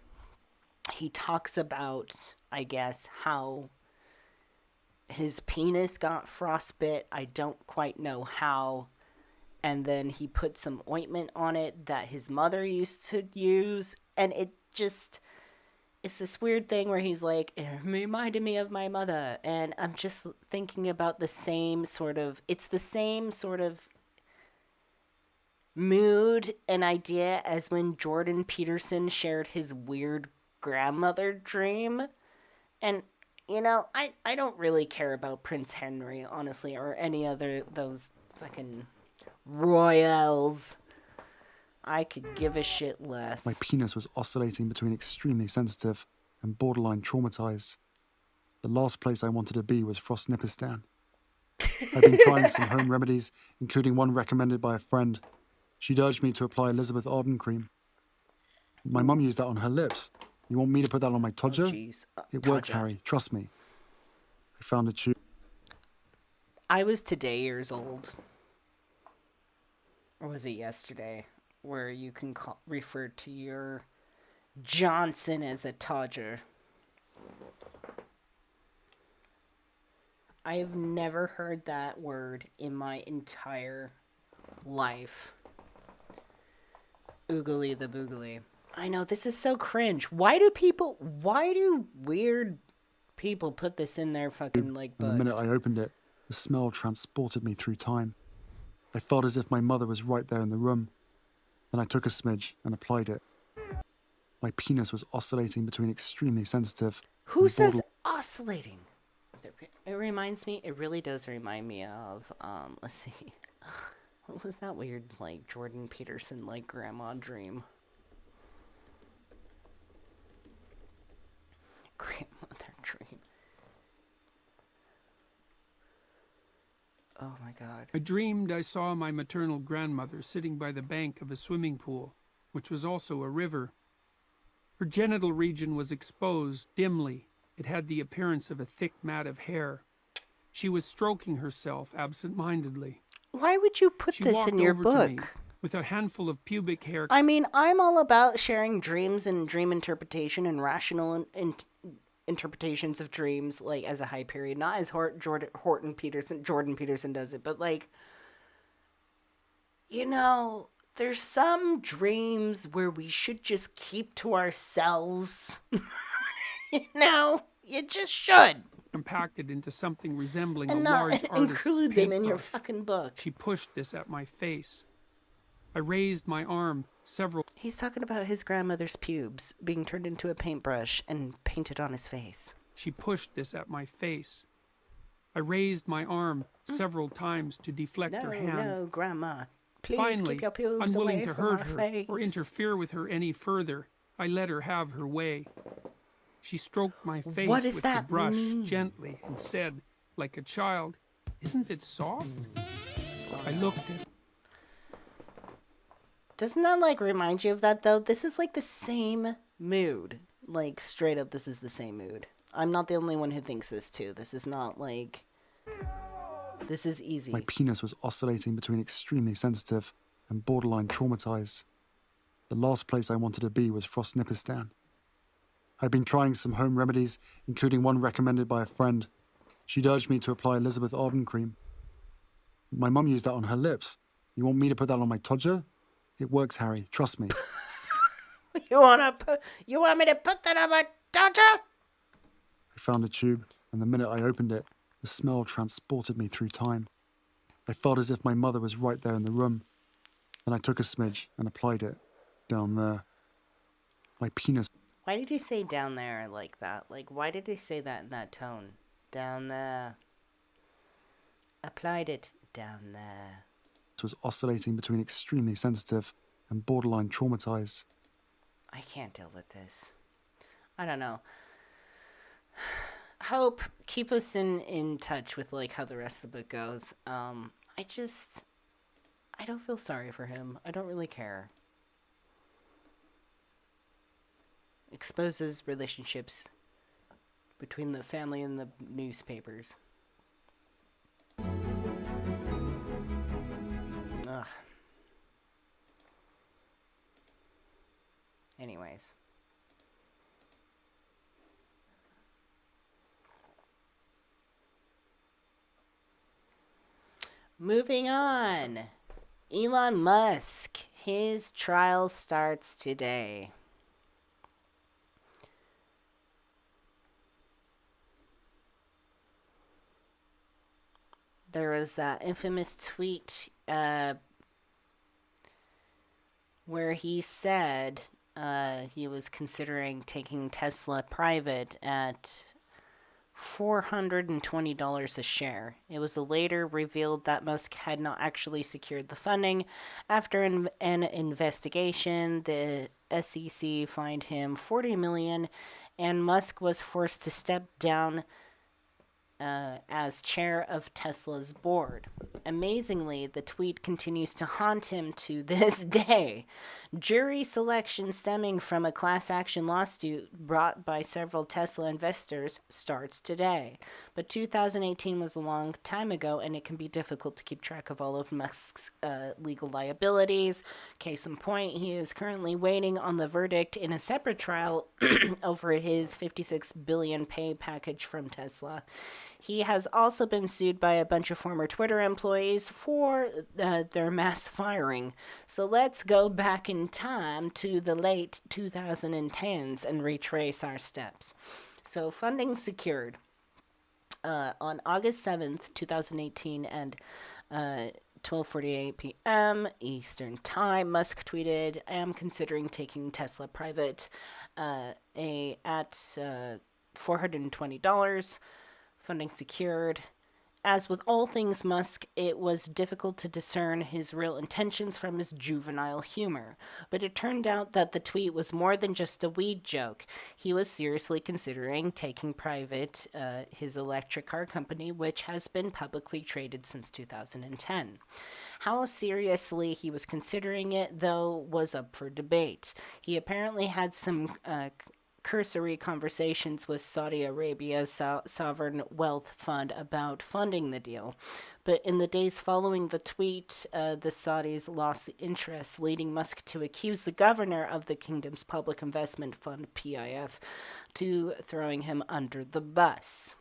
Speaker 1: he talks about, I guess, how his penis got frostbite. I don't quite know how. And then he put some ointment on it that his mother used to use. And it's this weird thing where he's like, it reminded me of my mother. And I'm just thinking about it's the same sort of mood and idea as when Jordan Peterson shared his weird grandmother dream. And I don't really care about Prince Henry, honestly, or any other those fucking royals. I could give a shit less.
Speaker 12: My penis was oscillating between extremely sensitive and borderline traumatized. The last place I wanted to be was Frostnipistan. I've been trying some home remedies, including one recommended by a friend. She'd urged me to apply Elizabeth Arden cream. My mum used that on her lips. You want me to put that on my todger? It works, Harry. Trust me. I found a tube.
Speaker 1: I was today years old. Or was it yesterday? Where you can refer to your Johnson as a todger. I have never heard that word in my entire life. Oogly the boogly. I know, this is so cringe. Why do weird people put this in their fucking, like, books?
Speaker 12: And the minute I opened it, the smell transported me through time. I felt as if my mother was right there in the room. Then I took a smidge and applied it. My penis was oscillating between extremely sensitive.
Speaker 1: Who says oscillating? It really does remind me of, let's see. What was that weird, like, Jordan Peterson, like, grandma dream? Grandmother dream. Oh my God.
Speaker 13: I dreamed I saw my maternal grandmother sitting by the bank of a swimming pool, which was also a river. Her genital region was exposed dimly. It had the appearance of a thick mat of hair. She was stroking herself absent-mindedly.
Speaker 1: Why would you put this in your book?
Speaker 13: With a handful of pubic hair.
Speaker 1: I mean, I'm all about sharing dreams and dream interpretation and rational interpretations of dreams, like, as a Hyperion. Not as Jordan Peterson does it, but, like, there's some dreams where we should just keep to ourselves. You just should.
Speaker 13: Compacted into something resembling
Speaker 1: and
Speaker 13: a
Speaker 1: not
Speaker 13: large artist's
Speaker 1: include them in your
Speaker 13: paintbrush.
Speaker 1: fucking book.
Speaker 13: She pushed this at my face. I raised my arm several...
Speaker 1: He's talking about his grandmother's pubes being turned into a paintbrush and painted on his face.
Speaker 13: She pushed this at my face. I raised my arm several times to deflect her hand.
Speaker 1: No, Grandma. Please
Speaker 13: Finally,
Speaker 1: keep your pubes
Speaker 13: unwilling
Speaker 1: away
Speaker 13: to
Speaker 1: from
Speaker 13: hurt
Speaker 1: our
Speaker 13: her
Speaker 1: face.
Speaker 13: or interfere with her any further, I let her have her way. She stroked my face
Speaker 1: What does
Speaker 13: with
Speaker 1: that
Speaker 13: the brush
Speaker 1: mean?
Speaker 13: gently and said, like a child, "Isn't it soft?" I looked at...
Speaker 1: Doesn't that, like, remind you of that, though? This is, like, the same mood. Like, straight up, this is the same mood. I'm not the only one who thinks this, too. This is not, like... This is easy.
Speaker 12: My penis was oscillating between extremely sensitive and borderline traumatized. The last place I wanted to be was Frostnipistan. I'd been trying some home remedies, including one recommended by a friend. She'd urged me to apply Elizabeth Arden cream. My mum used that on her lips. You want me to put that on my todger? It works, Harry. Trust me.
Speaker 1: You want me to put that on my dodger?
Speaker 12: I found a tube, and the minute I opened it, the smell transported me through time. I felt as if my mother was right there in the room. Then I took a smidge and applied it down there. My penis...
Speaker 1: Why did he say down there like that? Like, why did he say that in that tone? Down there. Applied it down there.
Speaker 12: was oscillating between extremely sensitive and borderline traumatized.
Speaker 1: I can't deal with this. I don't know. Hope, keep us in touch with like how the rest of the book goes. I don't feel sorry for him. I don't really care. Exposes relationships between the family and the newspapers. Ugh. Anyways. Moving on. Elon Musk. His trial starts today. There was that infamous tweet where he said he was considering taking Tesla private at $420 a share. It was later revealed that Musk had not actually secured the funding. After an investigation, the SEC fined him $40 million, and Musk was forced to step down as chair of Tesla's board. Amazingly, the tweet continues to haunt him to this day. Jury selection stemming from a class action lawsuit brought by several Tesla investors starts today. But 2018 was a long time ago, and it can be difficult to keep track of all of Musk's legal liabilities. Case in point, he is currently waiting on the verdict in a separate trial over his $56 billion pay package from Tesla. He has also been sued by a bunch of former Twitter employees for their mass firing. So let's go back in time to the late 2010s and retrace our steps. So funding secured. On August 7th, 2018 and 12:48 p.m. Eastern Time, Musk tweeted, "I am considering taking Tesla private at $420. Funding secured." As with all things Musk, it was difficult to discern his real intentions from his juvenile humor. But it turned out that the tweet was more than just a weed joke. He was seriously considering taking private his electric car company, which has been publicly traded since 2010. How seriously he was considering it, though, was up for debate. He apparently had some cursory conversations with Saudi Arabia's sovereign wealth fund about funding the deal. But in the days following the tweet, the Saudis lost the interest, leading Musk to accuse the governor of the kingdom's public investment fund, PIF, to throwing him under the bus.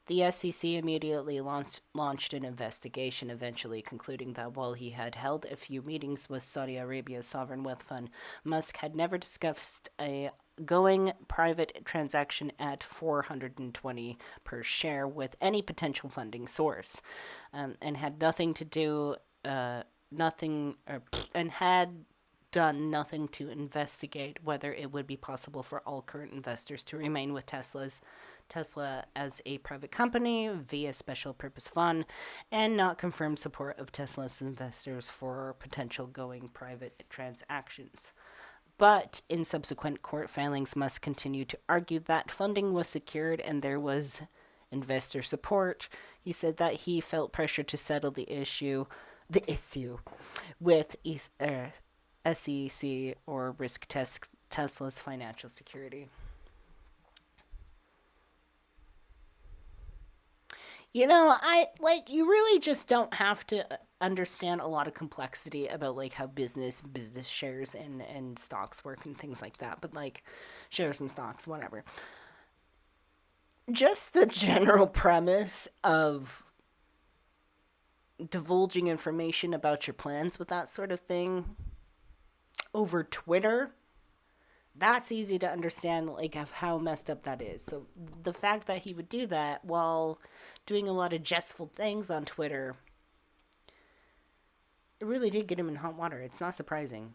Speaker 1: The SEC immediately launched an investigation, eventually concluding that while he had held a few meetings with Saudi Arabia's sovereign wealth fund, Musk had never discussed a going private transaction at $420 per share with any potential funding source, and had nothing to do, and had done nothing to investigate whether it would be possible for all current investors to remain with Tesla as a private company via special purpose fund, and not confirm support of Tesla's investors for potential going private transactions. But in subsequent court filings, Musk continued to argue that funding was secured and there was investor support. He said that he felt pressure to settle the issue with SEC or risk Tesla's financial security. You know, you really just don't have to understand a lot of complexity about, like, how business shares and stocks work and things like that. But, like, shares and stocks, whatever. Just the general premise of divulging information about your plans with that sort of thing over Twitter, that's easy to understand, like, of how messed up that is. So the fact that he would do that while doing a lot of jestful things on Twitter, it really did get him in hot water. It's not surprising.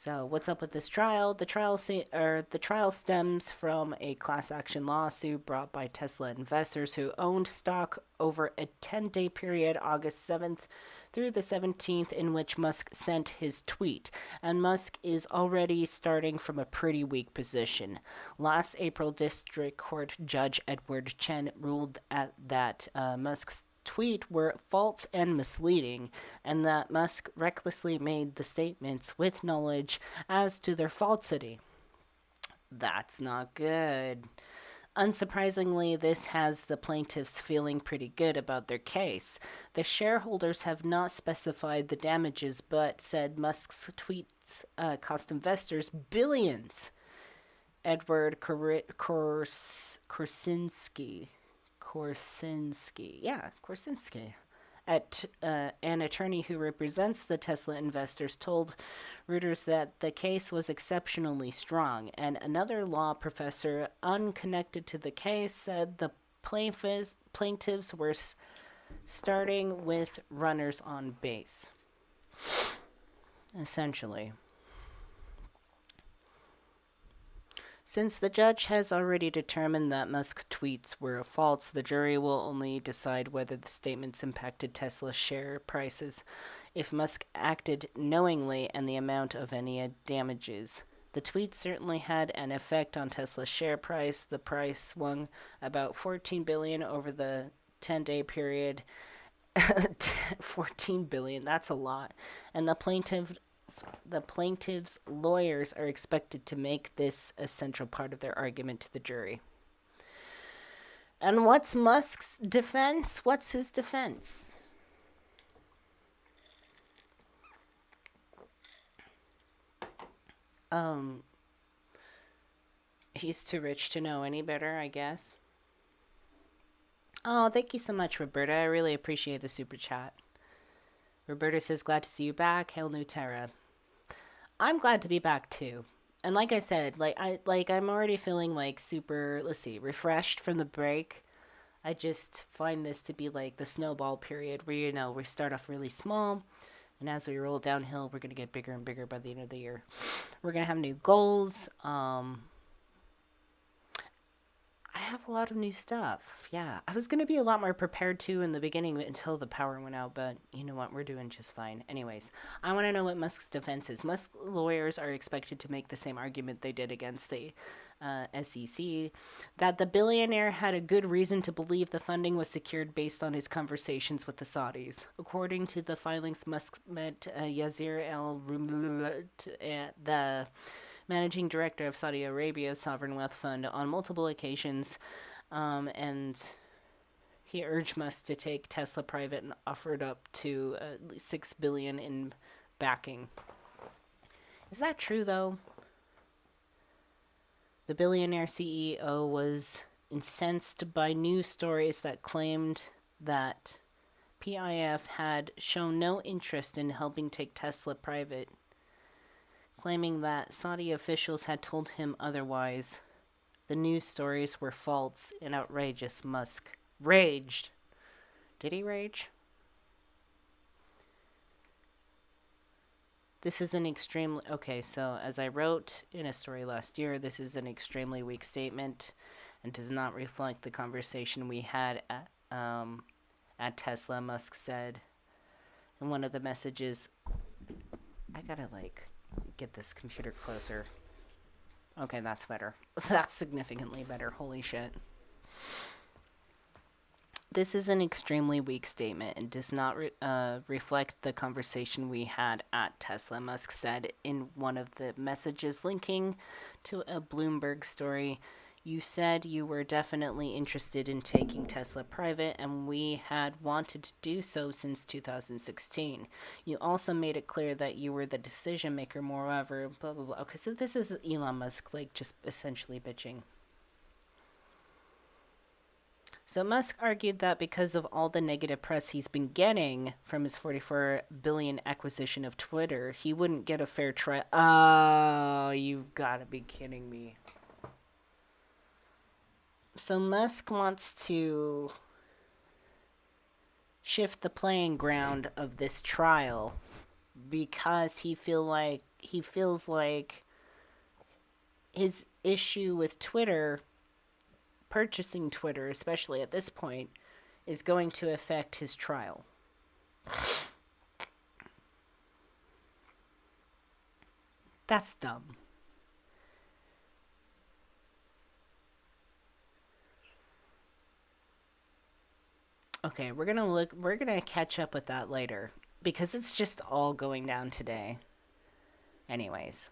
Speaker 1: So, what's up with this trial? The trial stems from a class action lawsuit brought by Tesla investors who owned stock over a 10-day period, August 7th through the 17th, in which Musk sent his tweet. And Musk is already starting from a pretty weak position. Last April, District Court Judge Edward Chen ruled that Musk's tweet were false and misleading, and that Musk recklessly made the statements with knowledge as to their falsity. That's not good. Unsurprisingly, this has the plaintiffs feeling pretty good about their case. The shareholders have not specified the damages, but said Musk's tweets cost investors billions. Edward Korsinski, an attorney who represents the Tesla investors, told Reuters that the case was exceptionally strong, and another law professor unconnected to the case said the plaintiffs were starting with runners on base. Essentially. Since the judge has already determined that Musk's tweets were false, the jury will only decide whether the statements impacted Tesla's share prices, if Musk acted knowingly, and the amount of any damages. The tweets certainly had an effect on Tesla's share price. The price swung about $14 billion over the 10-day period. $14 billion, that's a lot. And the plaintiff's lawyers are expected to make this a central part of their argument to the jury. And what's Musk's defense? What's his defense? He's too rich to know any better, I guess. Oh, thank you so much, Roberta. I really appreciate the super chat. Roberta says, glad to see you back. Hail New Terra. I'm glad to be back too. And like I said, I'm already feeling like super, refreshed from the break. I just find this to be like the snowball period where, we start off really small, and as we roll downhill, we're going to get bigger and bigger by the end of the year. We're going to have new goals. I have a lot of new stuff. Yeah, I was going to be a lot more prepared too in the beginning until the power went out, but you know what? We're doing just fine. Anyways, I want to know what Musk's defense is. Musk's lawyers are expected to make the same argument they did against the SEC, that the billionaire had a good reason to believe the funding was secured based on his conversations with the Saudis. According to the filings, Musk met Yazir al-Ruml, the managing director of Saudi Arabia's sovereign wealth fund, on multiple occasions, and he urged Musk to take Tesla private and offered up to $6 billion in backing. Is that true, though? The billionaire CEO was incensed by news stories that claimed that PIF had shown no interest in helping take Tesla private, claiming that Saudi officials had told him otherwise. The news stories were false and outrageous. Musk raged. Did he rage? This is an extremely... Okay, so as I wrote in a story last year, this is an extremely weak statement and does not reflect the conversation we had at Tesla, Musk said. In one of the messages... I gotta, get this computer closer. Okay, that's better. That's significantly better. Holy shit. This is an extremely weak statement and does not reflect the conversation we had at Tesla, Musk said in one of the messages linking to a Bloomberg story. You said you were definitely interested in taking Tesla private, and we had wanted to do so since 2016. You also made it clear that you were the decision maker, moreover, blah, blah, blah. Okay, so this is Elon Musk, just essentially bitching. So Musk argued that because of all the negative press he's been getting from his $44 billion acquisition of Twitter, he wouldn't get a fair trial. Oh, you've got to be kidding me. So Musk wants to shift the playing ground of this trial because he he feels like his issue with Twitter, purchasing Twitter, especially at this point, is going to affect his trial. That's dumb. Okay, we're gonna catch up with that later, because it's just all going down today. Anyways.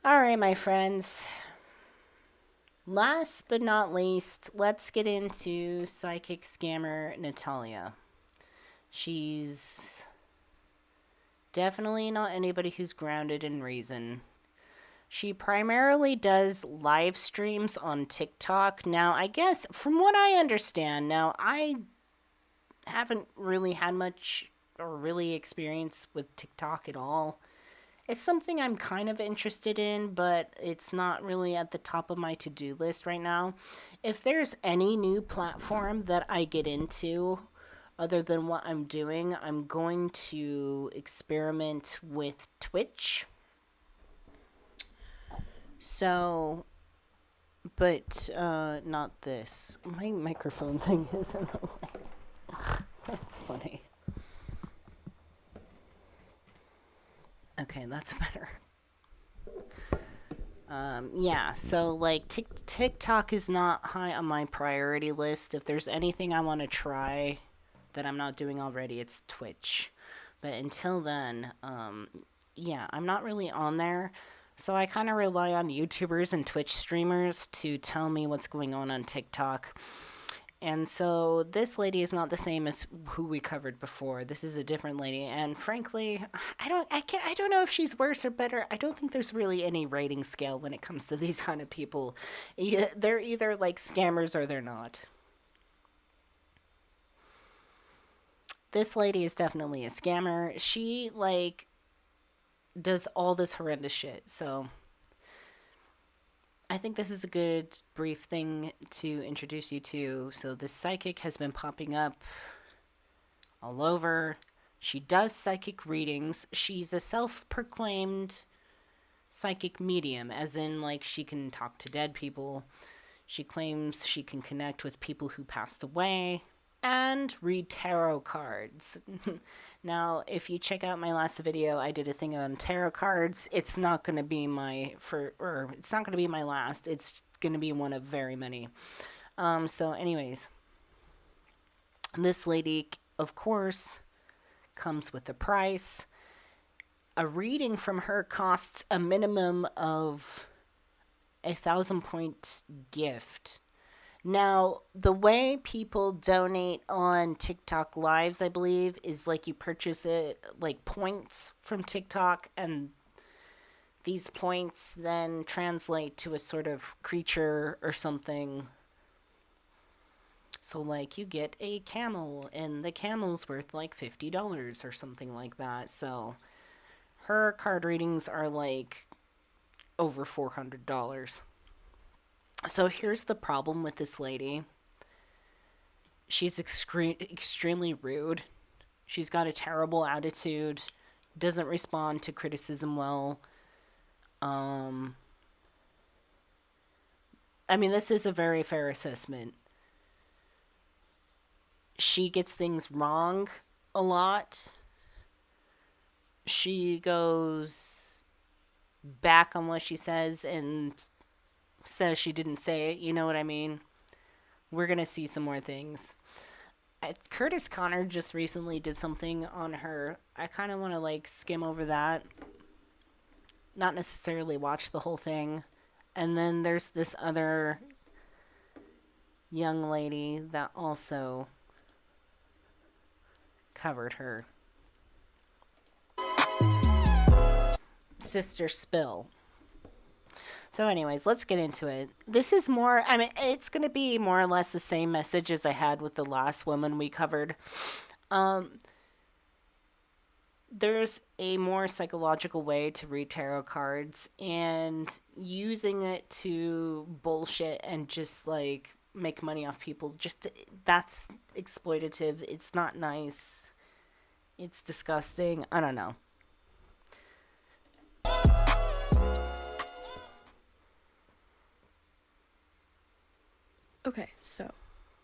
Speaker 1: Alright, my friends. Last but not least, let's get into psychic scammer Natalia. She's definitely not anybody who's grounded in reason. She primarily does live streams on TikTok. Now, I guess, from what I understand, now, I haven't really had much or really experience with TikTok at all. It's something I'm kind of interested in, but it's not really at the top of my to-do list right now. If there's any new platform that I get into, other than what I'm doing, I'm going to experiment with Twitch. So, but not this. My microphone thing is in the way. That's funny. Okay, that's better. Yeah, so like TikTok is not high on my priority list. If there's anything I want to try that I'm not doing already, it's Twitch. But until then, yeah, I'm not really on there. So I kind of rely on YouTubers and Twitch streamers to tell me what's going on TikTok. And so this lady is not the same as who we covered before. This is a different lady, and frankly, I don't know if she's worse or better. I don't think there's really any rating scale when it comes to these kind of people. They're either like scammers or they're not. This lady is definitely a scammer. She like does all this horrendous shit. So I think this is a good brief thing to introduce you to. So this psychic has been popping up all over. She does psychic readings. She's a self-proclaimed psychic medium, as in like she can talk to dead people. She claims she can connect with people who passed away and read tarot cards. Now, if you check out my last video, I did a thing on tarot cards. It's not going to be it's not going to be my last. It's going to be one of very many. So anyways, this lady, of course, comes with a price. A reading from her costs a minimum of 1,000-point gift. Now, the way people donate on TikTok Lives, I believe, is like you purchase it, like points from TikTok, and these points then translate to a sort of creature or something. So, like, you get a camel, and the camel's worth like $50 or something like that. So, her card readings are like over $400. So here's the problem with this lady. She's extremely rude. She's got a terrible attitude. Doesn't respond to criticism well. I mean, this is a very fair assessment. She gets things wrong a lot. She goes back on what she says and says she didn't say it, you know what I mean? We're gonna see some more things. Curtis Connor just recently did something on her. I kind of want to like skim over that, not necessarily watch the whole thing. And then there's this other young lady that also covered her. Sister Spill. So anyways, let's get into it. This is more, I mean, it's going to be more or less the same message as I had with the last woman we covered. There's a more psychological way to read tarot cards, and using it to bullshit and just like make money off people, that's exploitative. It's not nice. It's disgusting. I don't know.
Speaker 14: Okay, so,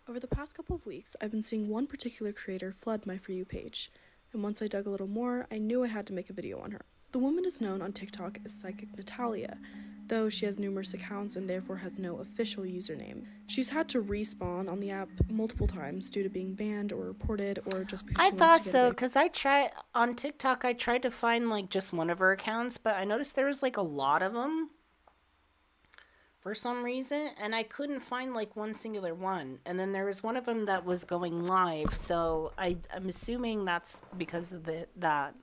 Speaker 14: over the past couple of weeks, I've been seeing one particular creator flood my For You page, and once I dug a little more, I knew I had to make a video on her. The woman is known on TikTok as Psychic Natalia, though she has numerous accounts and therefore has no official username. She's had to respawn on the app multiple times due to being banned or reported or just because
Speaker 1: I
Speaker 14: she
Speaker 1: thought
Speaker 14: wants to get
Speaker 1: so,
Speaker 14: big.
Speaker 1: because I tried on TikTok, I tried to find like just one of her accounts, but I noticed there was like a lot of them for some reason, and I couldn't find like one singular one. And then there was one of them that was going live, so I'm assuming that's because of that.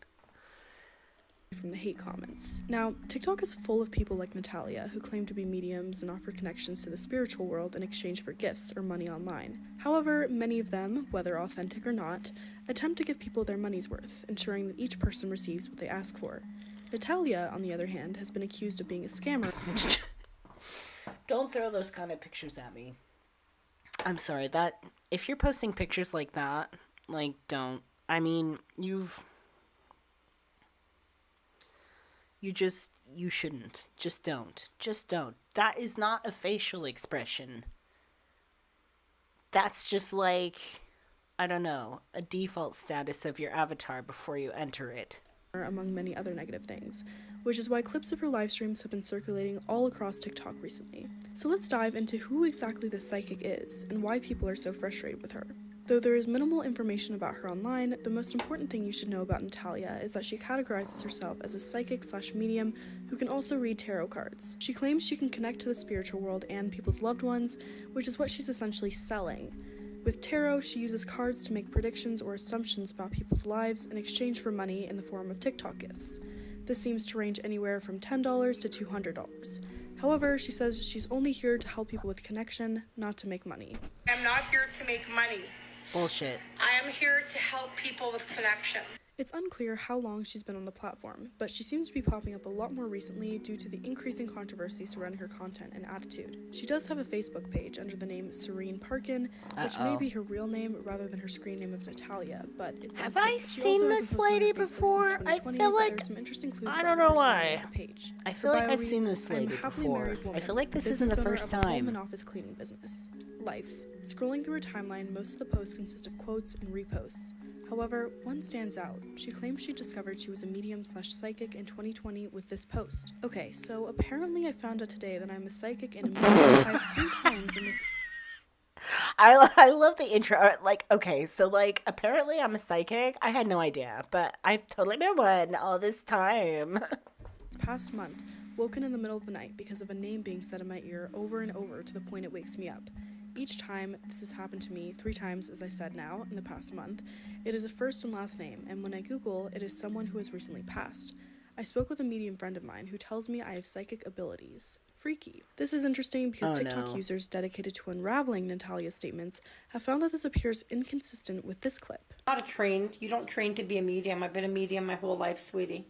Speaker 14: From the hate comments. Now, TikTok is full of people like Natalia who claim to be mediums and offer connections to the spiritual world in exchange for gifts or money online. However, many of them, whether authentic or not, attempt to give people their money's worth, ensuring that each person receives what they ask for. Natalia, on the other hand, has been accused of being a scammer.
Speaker 1: Don't throw those kind of pictures at me. I'm sorry, that if you're posting pictures like that, like, don't. I mean, you shouldn't. Just don't. Just don't. That is not a facial expression. That's just like, I don't know, a default status of your avatar before you enter it.
Speaker 14: Among many other negative things, which is why clips of her live streams have been circulating all across TikTok recently. So let's dive into who exactly this psychic is and why people are so frustrated with her. Though there is minimal information about her online, the most important thing you should know about Natalia is that she categorizes herself as a psychic/medium who can also read tarot cards. She claims she can connect to the spiritual world and people's loved ones, which is what she's essentially selling. With tarot, she uses cards to make predictions or assumptions about people's lives in exchange for money in the form of TikTok gifts. This seems to range anywhere from $10 to $200. However, she says she's only here to help people with connection, not to make money.
Speaker 6: I'm not here to make money.
Speaker 1: Bullshit.
Speaker 6: I am here to help people with connection.
Speaker 14: It's unclear how long she's been on the platform, but she seems to be popping up a lot more recently due to the increasing controversy surrounding her content and attitude. She does have a Facebook page under the name Serene Parkin, which may be her real name rather than her screen name of Natalia, but it's
Speaker 1: Have I seen this lady before? I feel like
Speaker 14: some interesting clues
Speaker 1: I
Speaker 14: about
Speaker 1: don't know
Speaker 14: her personality
Speaker 1: why.
Speaker 14: on the page.
Speaker 1: I feel
Speaker 14: Her
Speaker 1: like
Speaker 14: bio
Speaker 1: I've seen
Speaker 14: reads,
Speaker 1: this
Speaker 14: "I'm a
Speaker 1: lady
Speaker 14: happily
Speaker 1: before.
Speaker 14: married woman,
Speaker 1: I feel like this isn't
Speaker 14: business
Speaker 1: the
Speaker 14: owner
Speaker 1: first
Speaker 14: of a home
Speaker 1: time.
Speaker 14: and office cleaning business. Life. Scrolling through her timeline, most of the posts consist of quotes and reposts. However, one stands out. She claims she discovered she was a medium/psychic in 2020 with this post. Okay, so apparently I found out today that I'm a psychic and a medium 3 times in this.
Speaker 1: I love the intro. Like, okay, so like apparently I'm a psychic. I had no idea, but I've totally been one all this time.
Speaker 14: Past month, woken in the middle of the night because of a name being said in my ear over and over to the point it wakes me up. Each time this has happened to me 3 times, as I said now, in the past month, it is a first and last name, and when I Google, it is someone who has recently passed. I spoke with a medium friend of mine who tells me I have psychic abilities. Freaky. This is interesting because TikTok users dedicated to unraveling Natalia's statements have found that this appears inconsistent with this clip.
Speaker 6: You don't train to be a medium. I've been a medium my whole life, sweetie.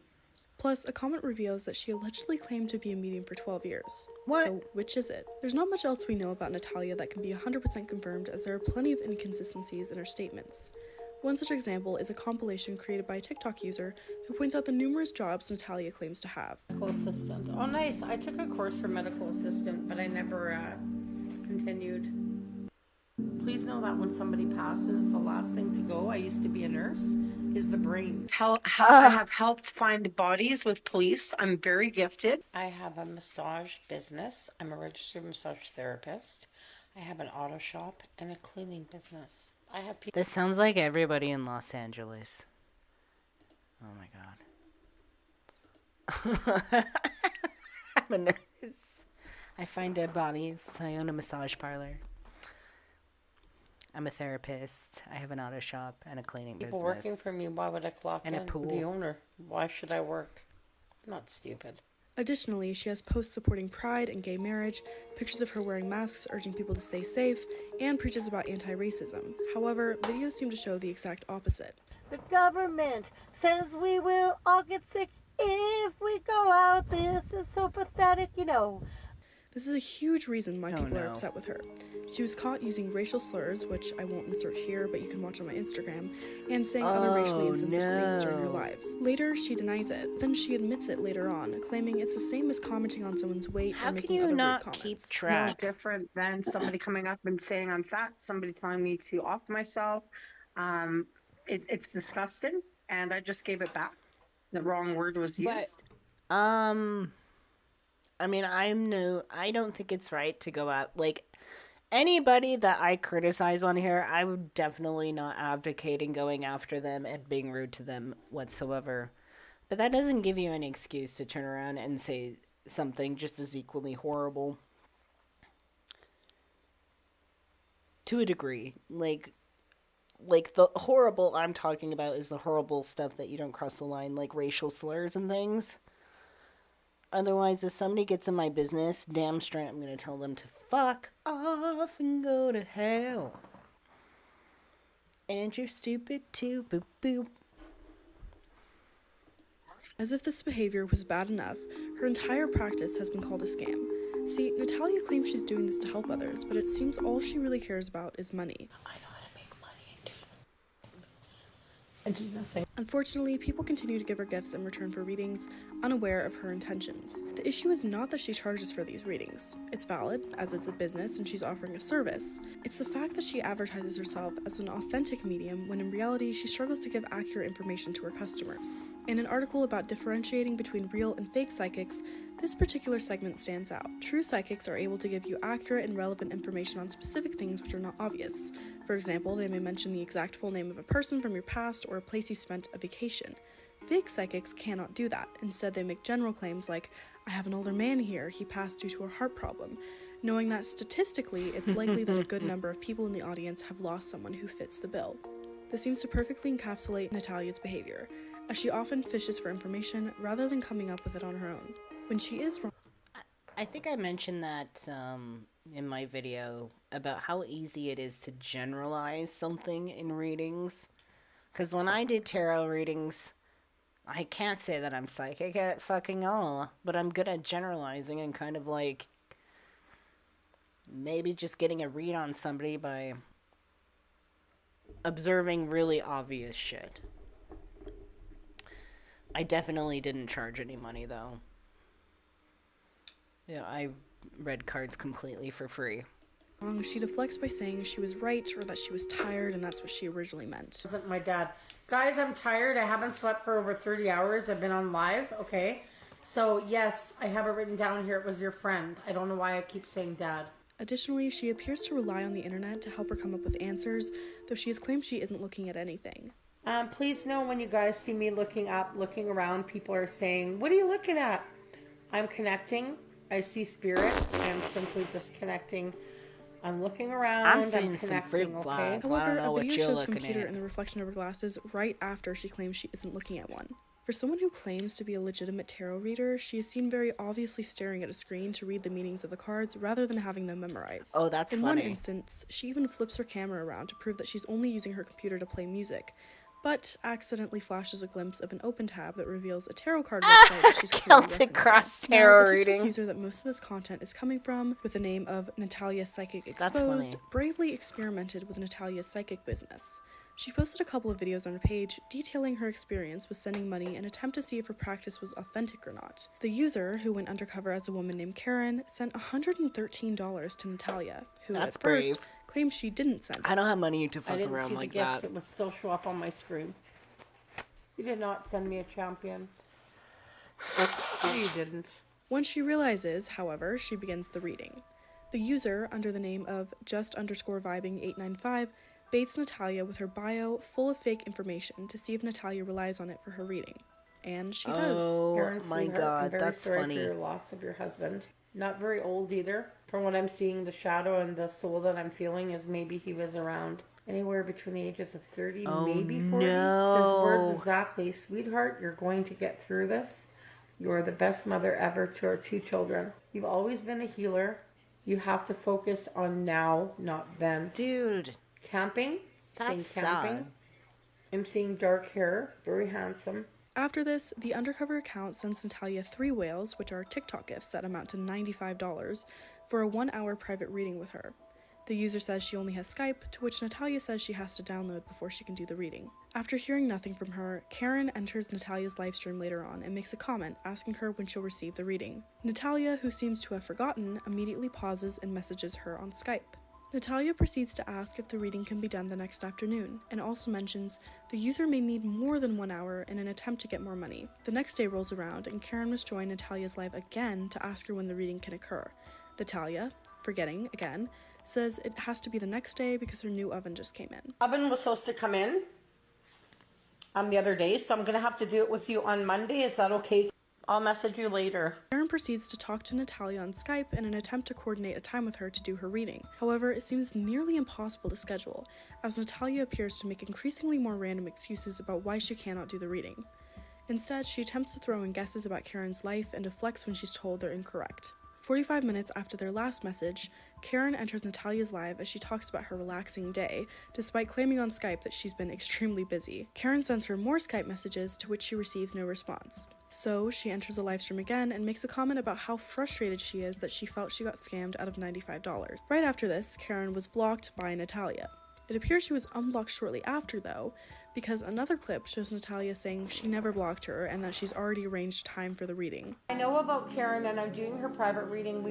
Speaker 14: Plus, a comment reveals that she allegedly claimed to be a medium for 12 years.
Speaker 1: What?
Speaker 14: So, which is it? There's not much else we know about Natalia that can be 100% confirmed, as there are plenty of inconsistencies in her statements. One such example is a compilation created by a TikTok user who points out the numerous jobs Natalia claims to have.
Speaker 6: Medical assistant. Oh, nice. I took a course for medical assistant, but I never continued. Please know that when somebody passes, the last thing to go, I used to be a nurse, is the brain. I have helped find bodies with police. I'm very gifted. I have a massage business. I'm a registered massage therapist. I have an auto shop and a cleaning business. I have people.
Speaker 1: This sounds like everybody in Los Angeles. Oh my god. I'm a nurse. I find dead bodies. I own a massage parlor. I'm a therapist. I have an auto shop and a cleaning business.
Speaker 6: People working for me, why would I clock
Speaker 1: and
Speaker 6: in?
Speaker 1: a pool.
Speaker 6: The owner. Why should I work? I'm not stupid.
Speaker 14: Additionally, she has posts supporting pride and gay marriage, pictures of her wearing masks urging people to stay safe, and preaches about anti-racism. However, videos seem to show the exact opposite.
Speaker 15: The government says we will all get sick if we go out. This is so pathetic,
Speaker 14: This is a huge reason why
Speaker 1: Oh,
Speaker 14: people are
Speaker 1: no.
Speaker 14: upset with her. She was caught using racial slurs, which I won't insert here, but you can watch on my Instagram, and saying other racially insensitive things during her lives. Later, she denies it. Then she admits it later on, claiming it's the same as commenting on someone's weight
Speaker 1: How
Speaker 14: or
Speaker 1: can
Speaker 14: making
Speaker 1: you
Speaker 14: other
Speaker 1: not
Speaker 14: rude
Speaker 1: keep
Speaker 14: comments.
Speaker 6: No
Speaker 1: track?
Speaker 6: different than somebody coming up and saying I'm fat, somebody telling me to off myself. It's disgusting, and I just gave it back. The wrong word was used.
Speaker 1: I mean, I don't think it's right to go out, like, anybody that I criticize on here, I would definitely not advocating going after them and being rude to them whatsoever. But that doesn't give you any excuse to turn around and say something just as equally horrible. To a degree. Like the horrible I'm talking about is the horrible stuff that you don't cross the line, like racial slurs and things. Otherwise, if somebody gets in my business, damn straight I'm gonna tell them to fuck off and go to hell. And you're stupid too, boop boop.
Speaker 14: As if this behavior was bad enough, her entire practice has been called a scam. See, Natalia claims she's doing this to help others, but it seems all she really cares about is money.
Speaker 6: I do nothing.
Speaker 14: Unfortunately, people continue to give her gifts in return for readings, unaware of her intentions. The issue is not that she charges for these readings. It's valid, as it's a business and she's offering a service. It's the fact that she advertises herself as an authentic medium when in reality she struggles to give accurate information to her customers. In an article about differentiating between real and fake psychics, this particular segment stands out. True psychics are able to give you accurate and relevant information on specific things which are not obvious. For example, they may mention the exact full name of a person from your past or a place you spent a vacation. Fake psychics cannot do that. Instead, they make general claims like, I have an older man here, he passed due to a heart problem, knowing that statistically, it's likely that a good number of people in the audience have lost someone who fits the bill. This seems to perfectly encapsulate Natalia's behavior, as she often fishes for information rather than coming up with it on her own. When she is wrong.
Speaker 1: I think I mentioned that in my video about how easy it is to generalize something in readings. Because when I did tarot readings, I can't say that I'm psychic at fucking all, but I'm good at generalizing and kind of like maybe just getting a read on somebody by observing really obvious shit. I definitely didn't charge any money though. Yeah, I read cards completely for free.
Speaker 14: She deflects by saying she was right or that she was tired and that's what she originally meant.
Speaker 6: Wasn't my dad. Guys, I'm tired. I haven't slept for over 30 hours. I've been on live. Okay. So yes, I have it written down here. It was your friend. I don't know why I keep saying dad.
Speaker 14: Additionally, she appears to rely on the internet to help her come up with answers, though she has claimed she isn't looking at anything.
Speaker 6: Please know when you guys see me looking up, looking around, people are saying, what are you looking at? I'm connecting. I see spirit. I am simply just connecting. I'm looking around.
Speaker 1: I'm seeing
Speaker 6: connecting,
Speaker 1: some fruit
Speaker 6: okay?
Speaker 1: flies.
Speaker 14: However,
Speaker 1: I don't know
Speaker 14: a
Speaker 1: what
Speaker 14: video
Speaker 1: you're
Speaker 14: shows a
Speaker 1: looking
Speaker 14: computer
Speaker 1: at.
Speaker 14: in the reflection of her glasses right after she claims she isn't looking at one. For someone who claims to be a legitimate tarot reader, she is seen very obviously staring at a screen to read the meanings of the cards rather than having them memorized.
Speaker 1: Oh, that's
Speaker 14: In
Speaker 1: funny.
Speaker 14: one instance, she even flips her camera around to prove that she's only using her computer to play music, but accidentally flashes a glimpse of an open tab that reveals a tarot card website that she's clearly
Speaker 1: Celtic
Speaker 14: referencing.
Speaker 1: Cross
Speaker 14: Now,
Speaker 1: tarot
Speaker 14: the TikTok
Speaker 1: reading.
Speaker 14: user that most of this content is coming from, with the name of Natalia Psychic
Speaker 1: That's
Speaker 14: Exposed,
Speaker 1: funny.
Speaker 14: bravely experimented with Natalia's psychic business. She posted a couple of videos on her page detailing her experience with sending money in an attempt to see if her practice was authentic or not. The user, who went undercover as a woman named Karen, sent $113 to Natalia, who
Speaker 1: That's
Speaker 14: at first
Speaker 1: brave.
Speaker 14: claimed she didn't send it.
Speaker 1: I don't have money to
Speaker 6: I
Speaker 1: fuck
Speaker 6: didn't
Speaker 1: around
Speaker 6: see
Speaker 1: like
Speaker 6: the gifts.
Speaker 1: that.
Speaker 6: It would still show up on my screen. You did not send me a champion. No, you didn't.
Speaker 14: Once she realizes, however, she begins the reading. The user, under the name of just_vibing895, baits Natalia with her bio full of fake information to see if Natalia relies on it for her reading. And she does.
Speaker 1: Oh
Speaker 6: Karen,
Speaker 1: my
Speaker 6: sweetheart, I'm
Speaker 1: god,
Speaker 6: very
Speaker 1: that's
Speaker 6: sorry
Speaker 1: funny.
Speaker 6: for your loss of your husband. Not very old either. From what I'm seeing, the shadow and the soul that I'm feeling is maybe he was around anywhere between the ages of 30,
Speaker 1: Oh,
Speaker 6: maybe 40.
Speaker 1: no.
Speaker 6: His words exactly, sweetheart, you're going to get through this. You are the best mother ever to our 2 children. You've always been a healer. You have to focus on now, not then.
Speaker 1: Dude.
Speaker 6: Camping.
Speaker 1: That's
Speaker 6: Seeing camping.
Speaker 1: sad.
Speaker 6: I'm seeing dark hair, very handsome.
Speaker 14: After this, the undercover account sends Natalia 3 whales, which are TikTok gifts that amount to $95, for a 1-hour private reading with her. The user says she only has Skype, to which Natalia says she has to download before she can do the reading. After hearing nothing from her, Karen enters Natalia's livestream later on and makes a comment asking her when she'll receive the reading. Natalia, who seems to have forgotten, immediately pauses and messages her on Skype. Natalia proceeds to ask if the reading can be done the next afternoon, and also mentions the user may need more than 1 hour in an attempt to get more money. The next day rolls around, and Karen must join Natalia's live again to ask her when the reading can occur. Natalia, forgetting again, says it has to be the next day because her new oven just came in.
Speaker 6: Oven was supposed to come in the other day, so I'm going to have to do it with you on Monday. Is that okay? I'll message you later.
Speaker 14: Karen proceeds to talk to Natalia on Skype in an attempt to coordinate a time with her to do her reading. However, it seems nearly impossible to schedule, as Natalia appears to make increasingly more random excuses about why she cannot do the reading. Instead, she attempts to throw in guesses about Karen's life and deflects when she's told they're incorrect. 45 minutes after their last message, Karen enters Natalia's live as she talks about her relaxing day, despite claiming on Skype that she's been extremely busy. Karen sends her more Skype messages, to which she receives no response. So, she enters a livestream again and makes a comment about how frustrated she is that she felt she got scammed out of $95. Right after this, Karen was blocked by Natalia. It appears she was unblocked shortly after, though, because another clip shows Natalia saying she never blocked her and that she's already arranged time for the reading.
Speaker 6: I know about Karen, and I'm doing her private reading.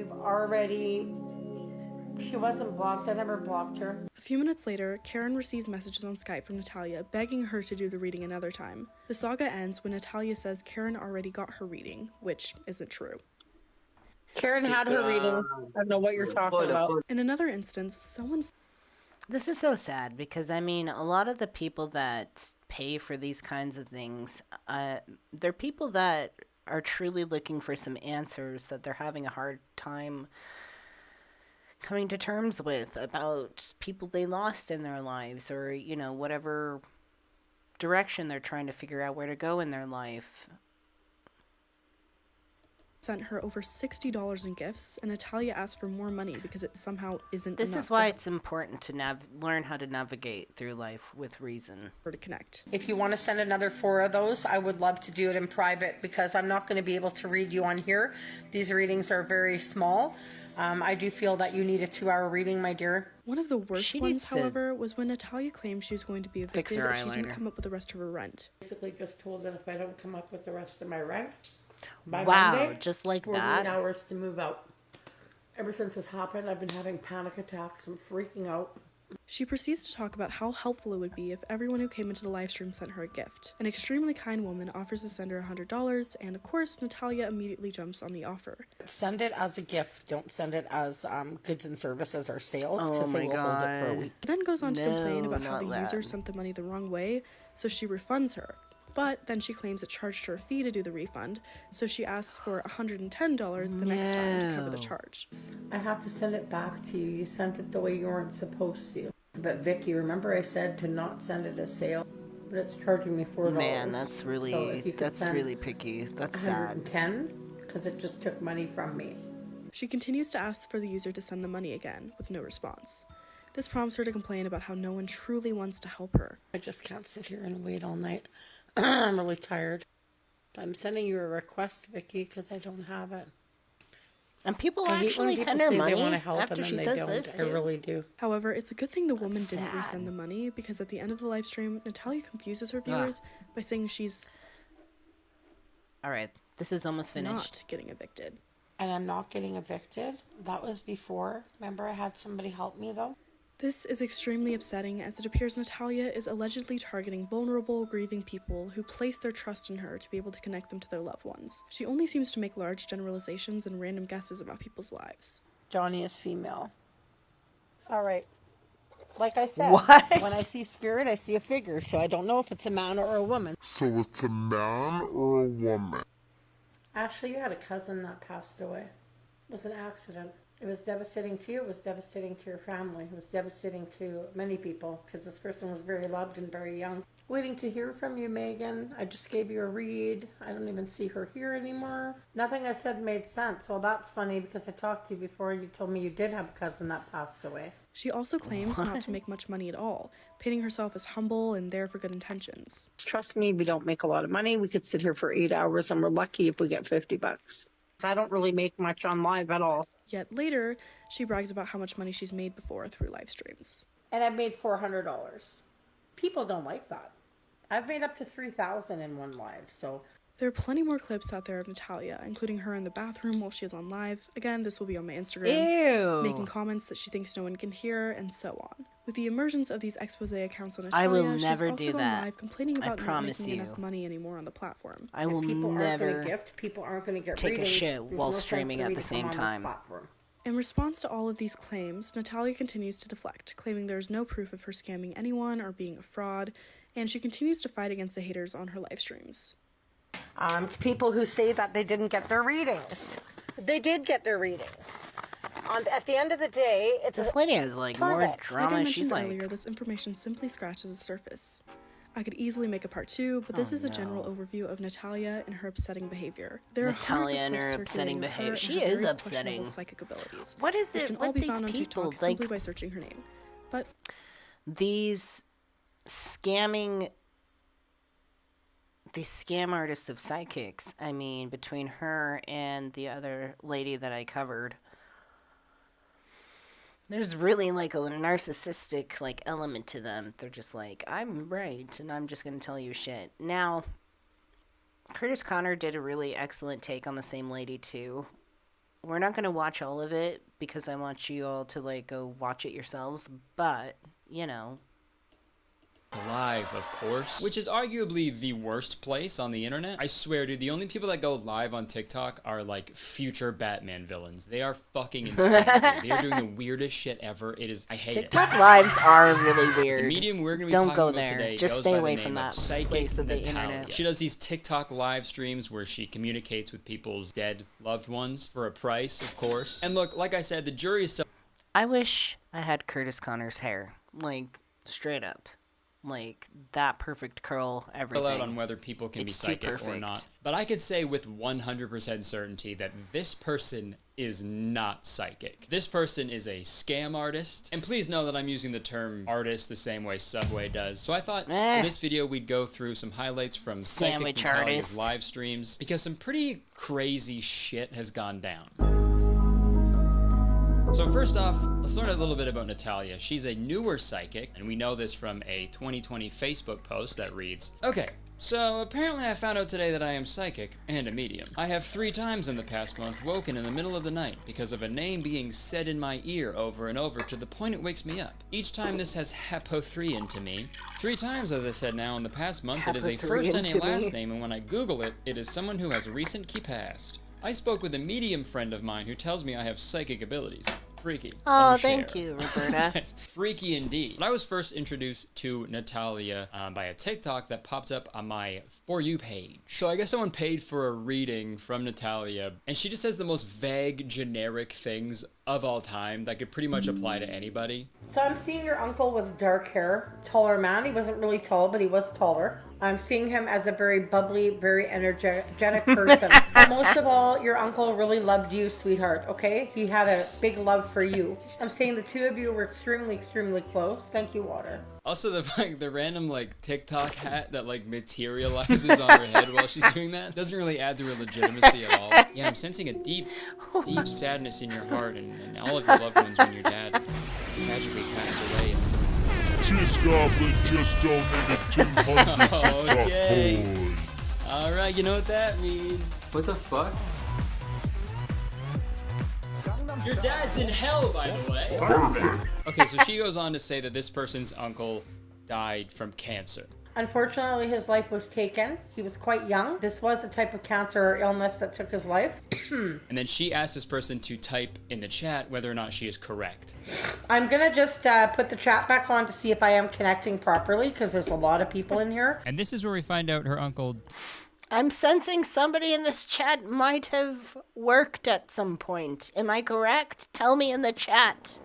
Speaker 6: She wasn't blocked. I never blocked her.
Speaker 14: A few minutes later, Karen receives messages on Skype from Natalia begging her to do the reading another time. The saga ends when Natalia says Karen already got her reading, which isn't true.
Speaker 6: Karen had her reading. I don't know what you're talking about.
Speaker 14: In another instance,
Speaker 1: This is so sad because, I mean, a lot of the people that pay for these kinds of things, they're people that are truly looking for some answers that they're having a hard time coming to terms with about people they lost in their lives, or, you know, whatever direction they're trying to figure out where to go in their life.
Speaker 14: Sent her over $60 in gifts, and Natalia asked for more money because it somehow isn't
Speaker 1: This
Speaker 14: enough
Speaker 1: is why it's important to learn how to navigate through life with reason.
Speaker 14: Or to connect.
Speaker 6: If you want to send another 4 of those, I would love to do it in private because I'm not going to be able to read you on here. These readings are very small. I do feel that you need a 2-hour reading, my dear.
Speaker 14: One of the worst ones, however, was when Natalia claimed she was going to be evicted if she didn't come up with the rest of her rent.
Speaker 6: Basically just told that if I don't come up with the rest of my rent, by
Speaker 1: Wow,
Speaker 6: Monday,
Speaker 1: just like
Speaker 6: 48
Speaker 1: that?
Speaker 6: hours to move out. Ever since this happened, I've been having panic attacks. I'm freaking out.
Speaker 14: She proceeds to talk about how helpful it would be if everyone who came into the live stream sent her a gift. An extremely kind woman offers to send her $100, and of course, Natalia immediately jumps on the offer.
Speaker 6: Send it as a gift. Don't send it as goods and services or sales,
Speaker 1: Oh
Speaker 6: because
Speaker 1: my
Speaker 6: they will hold it for a week.
Speaker 14: Then goes on to complain about how
Speaker 1: not
Speaker 14: the user
Speaker 1: that.
Speaker 14: sent the money the wrong way, so she refunds her. But then she claims it charged her a fee to do the refund, so she asks for $110 the next time to cover the charge.
Speaker 6: I have to send it back to you. You sent it the way you weren't supposed to. But Vicky, remember I said to not send it as sale, but it's charging me $4.
Speaker 1: Man, that's really
Speaker 6: So if you could
Speaker 1: that's
Speaker 6: send
Speaker 1: really picky. That's sad.
Speaker 6: $110, because it just took money from me.
Speaker 14: She continues to ask for the user to send the money again, with no response. This prompts her to complain about how no one truly wants to help her.
Speaker 6: I just can't sit here and wait all night. I'm really tired. I'm sending you a request, Vicky, because I don't have it.
Speaker 1: And people
Speaker 6: I hate when
Speaker 1: actually
Speaker 6: people
Speaker 1: send her
Speaker 6: say
Speaker 1: money
Speaker 6: they want to help
Speaker 1: after
Speaker 6: and
Speaker 1: she
Speaker 6: then
Speaker 1: says
Speaker 6: they don't.
Speaker 1: this
Speaker 6: I
Speaker 1: too.
Speaker 6: really do.
Speaker 14: However, it's a good thing the woman didn't
Speaker 1: sad.
Speaker 14: resend the money, because at the end of the live stream, Natalia confuses her viewers by saying she's
Speaker 1: Alright, this is almost finished.
Speaker 14: not getting evicted.
Speaker 6: And I'm not getting evicted. That was before. Remember I had somebody help me, though?
Speaker 14: This is extremely upsetting, as it appears Natalia is allegedly targeting vulnerable, grieving people who place their trust in her to be able to connect them to their loved ones. She only seems to make large generalizations and random guesses about people's lives.
Speaker 6: Johnny is female. All right. Like I said,
Speaker 1: What?
Speaker 6: when I see spirit, I see a figure, so I don't know if it's a man or a woman.
Speaker 5: So it's a man or a woman?
Speaker 6: Actually, you had a cousin that passed away. It was an accident. It was devastating to you. It was devastating to your family. It was devastating to many people because this person was very loved and very young. Waiting to hear from you, Megan. I just gave you a read. I don't even see her here anymore. Nothing I said made sense. Well, that's funny because I talked to you before and you told me you did have a cousin that passed away.
Speaker 14: She also claims not to make much money at all, painting herself as humble and there for good intentions.
Speaker 6: Trust me, we don't make a lot of money. We could sit here for 8 hours and we're lucky if we get $50. I don't really make much on live at all.
Speaker 14: Yet later, she brags about how much money she's made before through live streams.
Speaker 6: And I've made $400. People don't like that. I've made up to $3,000 in one live, so.
Speaker 14: There are plenty more clips out there of Natalia, including her in the bathroom while she is on live. Again, this will be on my Instagram.
Speaker 1: Ew.
Speaker 14: Making comments that she thinks no one can hear, and so on. With the emergence of these expose accounts on
Speaker 1: I
Speaker 14: Natalia,
Speaker 1: will
Speaker 14: she's
Speaker 1: never
Speaker 14: also
Speaker 1: do
Speaker 14: gone
Speaker 1: that.
Speaker 14: live complaining about not
Speaker 1: promise
Speaker 14: making
Speaker 1: you.
Speaker 14: enough money anymore on the platform.
Speaker 1: I will
Speaker 6: people aren't going
Speaker 1: never
Speaker 6: to gift, people aren't going to get
Speaker 1: take a
Speaker 6: readings.
Speaker 1: shit
Speaker 6: There's
Speaker 1: while
Speaker 6: no sense
Speaker 1: streaming
Speaker 6: for
Speaker 1: at
Speaker 6: me
Speaker 1: the
Speaker 6: to come
Speaker 1: same
Speaker 6: on this
Speaker 1: time.
Speaker 6: platform.
Speaker 14: In response to all of these claims, Natalia continues to deflect, claiming there is no proof of her scamming anyone or being a fraud, and she continues to fight against the haters on her live streams.
Speaker 6: To people who say that they didn't get their readings. They did get their readings. At the end of the day, it's
Speaker 1: This lady has like more
Speaker 14: Like I
Speaker 1: drama.
Speaker 14: mentioned
Speaker 1: She's like,
Speaker 14: earlier, this information simply scratches the surface. I could easily make a part 2, but this is a general overview of Natalia and her upsetting behavior. There are
Speaker 1: Natalia and
Speaker 14: hundreds of
Speaker 1: her
Speaker 14: clips
Speaker 1: upsetting
Speaker 14: circulating of her
Speaker 1: behavior.
Speaker 14: and
Speaker 1: She
Speaker 14: her
Speaker 1: is
Speaker 14: very
Speaker 1: upsetting.
Speaker 14: questionable psychic abilities.
Speaker 1: What is
Speaker 14: which
Speaker 1: it
Speaker 14: can
Speaker 1: with
Speaker 14: all be
Speaker 1: these
Speaker 14: found on
Speaker 1: people?
Speaker 14: TikTok simply by searching her name. But
Speaker 1: these scam artists of psychics, I mean, between her and the other lady that I covered, there's really like a narcissistic like element to them. They're just like, I'm right and I'm just gonna tell you shit. Now, Curtis Connor did a really excellent take on the same lady too. We're not gonna watch all of it because I want you all to like go watch it yourselves, but you know,
Speaker 16: Live, of course, which is arguably the worst place on the internet. I swear, dude, the only people that go live on TikTok are like future Batman villains. They are fucking insane. Dude. They are doing the weirdest shit ever. I hate
Speaker 1: TikTok
Speaker 16: it.
Speaker 1: lives are really weird.
Speaker 16: The medium we're going to be
Speaker 1: Don't
Speaker 16: talking
Speaker 1: go
Speaker 16: about
Speaker 1: there.
Speaker 16: today
Speaker 1: Just
Speaker 16: goes
Speaker 1: stay
Speaker 16: by
Speaker 1: away
Speaker 16: the
Speaker 1: from
Speaker 16: name
Speaker 1: that
Speaker 16: of Psychic
Speaker 1: place of the
Speaker 16: Natalia.
Speaker 1: internet.
Speaker 16: She does these TikTok live streams where she communicates with people's dead loved ones for a price, of course. And look, like I said, the jury is still.
Speaker 1: I wish I had Curtis Connor's hair. Like, straight up. Like, that perfect curl, everything.
Speaker 16: Out on whether people can be psychic or not. But I could say with 100% certainty that this person is not psychic. This person is a scam artist. And please know that I'm using the term artist the same way Subway does. So I thought for this video we'd go through some highlights from Psychic
Speaker 1: Sandwich
Speaker 16: Natalia's
Speaker 1: artist.
Speaker 16: live streams because some pretty crazy shit has gone down. So first off, let's learn a little bit about Natalia. She's a newer psychic, and we know this from a 2020 Facebook post that reads, okay, so apparently I found out today that I am psychic and a medium. I have 3 times in the past month woken in the middle of the night because of a name being said in my ear over and over to the point it wakes me up. Each time this has Hapo3 into me. 3 times, as I said now, in the past month it is a first and a last name, and when I Google it, it is someone who has recent key past. I spoke with a medium friend of mine who tells me I have psychic abilities. Freaky.
Speaker 1: Oh,
Speaker 16: Unshare.
Speaker 1: thank you, Roberta.
Speaker 16: Freaky indeed. I was first introduced to Natalia by a TikTok that popped up on my For You page. So I guess someone paid for a reading from Natalia, and she just says the most vague, generic things of all time that could pretty much apply to anybody.
Speaker 6: So I'm seeing your uncle with dark hair, taller man. He wasn't really tall, but he was taller. I'm seeing him as a very bubbly, very energetic person. But most of all, your uncle really loved you, sweetheart, okay? He had a big love for you. I'm saying the two of you were extremely, extremely close. Thank you, Water.
Speaker 16: Also, the random like TikTok hat that like materializes on her head while she's doing that doesn't really add to her legitimacy at all. Yeah, I'm sensing a deep, deep sadness in your heart and all of your loved ones when your dad tragically passed away.
Speaker 17: Cheers, Goblin just donated 200 TikTok
Speaker 16: Okay.
Speaker 17: coins.
Speaker 16: Alright, you know what that means. What the fuck? Your dad's in hell, by the way.
Speaker 17: Perfect.
Speaker 16: Okay, so she goes on to say that this person's uncle died from cancer.
Speaker 6: Unfortunately, his life was taken. He was quite young. This was a type of cancer or illness that took his life.
Speaker 16: And then she asked this person to type in the chat whether or not she is correct.
Speaker 6: I'm gonna just put the chat back on to see if I am connecting properly, because there's a lot of people in here.
Speaker 16: And this is where we find out her uncle...
Speaker 1: I'm sensing somebody in this chat might have worked at some point. Am I correct? Tell me in the chat.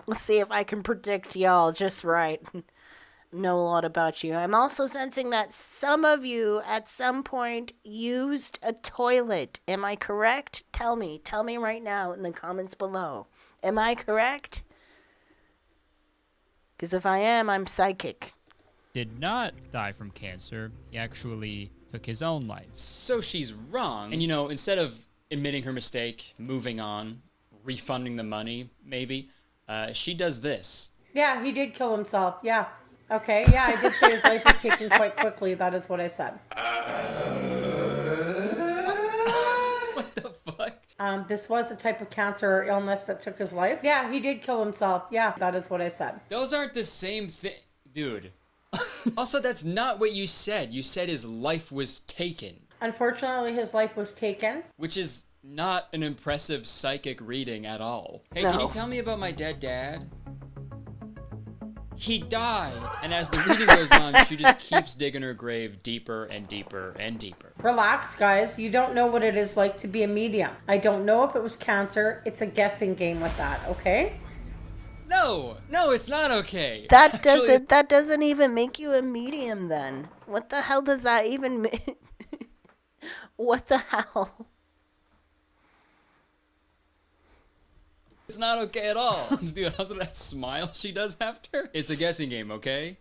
Speaker 1: Let's see if I can predict y'all just right. Know a lot about you. I'm also sensing that some of you at some point used a toilet. Am I correct? Tell me right now in the comments below. Am I correct? Because if I am, I'm psychic.
Speaker 16: Did not die from cancer. He actually took his own life. So she's wrong. And instead of admitting her mistake, moving on, refunding the money, maybe, she does this.
Speaker 6: Yeah, he did kill himself. Yeah. Okay, yeah, I did say his life was taken quite quickly. That is what I said.
Speaker 16: What the fuck?
Speaker 6: This was a type of cancer or illness that took his life. Yeah, he did kill himself. Yeah, that is what I said.
Speaker 16: Those aren't the same thing. Dude. Also, that's not what you said. You said his life was taken.
Speaker 6: Unfortunately, his life was taken.
Speaker 16: Which is not an impressive psychic reading at all. Hey,
Speaker 6: No.
Speaker 16: Can you tell me about my dead dad? He died. And as the reading goes on, she just keeps digging her grave deeper and deeper and deeper.
Speaker 6: Relax, guys. You don't know what it is like to be a medium. I don't know if it was cancer. It's a guessing game with that, okay?
Speaker 16: No, it's not okay.
Speaker 1: That doesn't even make you a medium then. What the hell does that even mean? What the hell?
Speaker 16: It's not okay at all. Dude, how's that smile she does after? It's a guessing game, okay?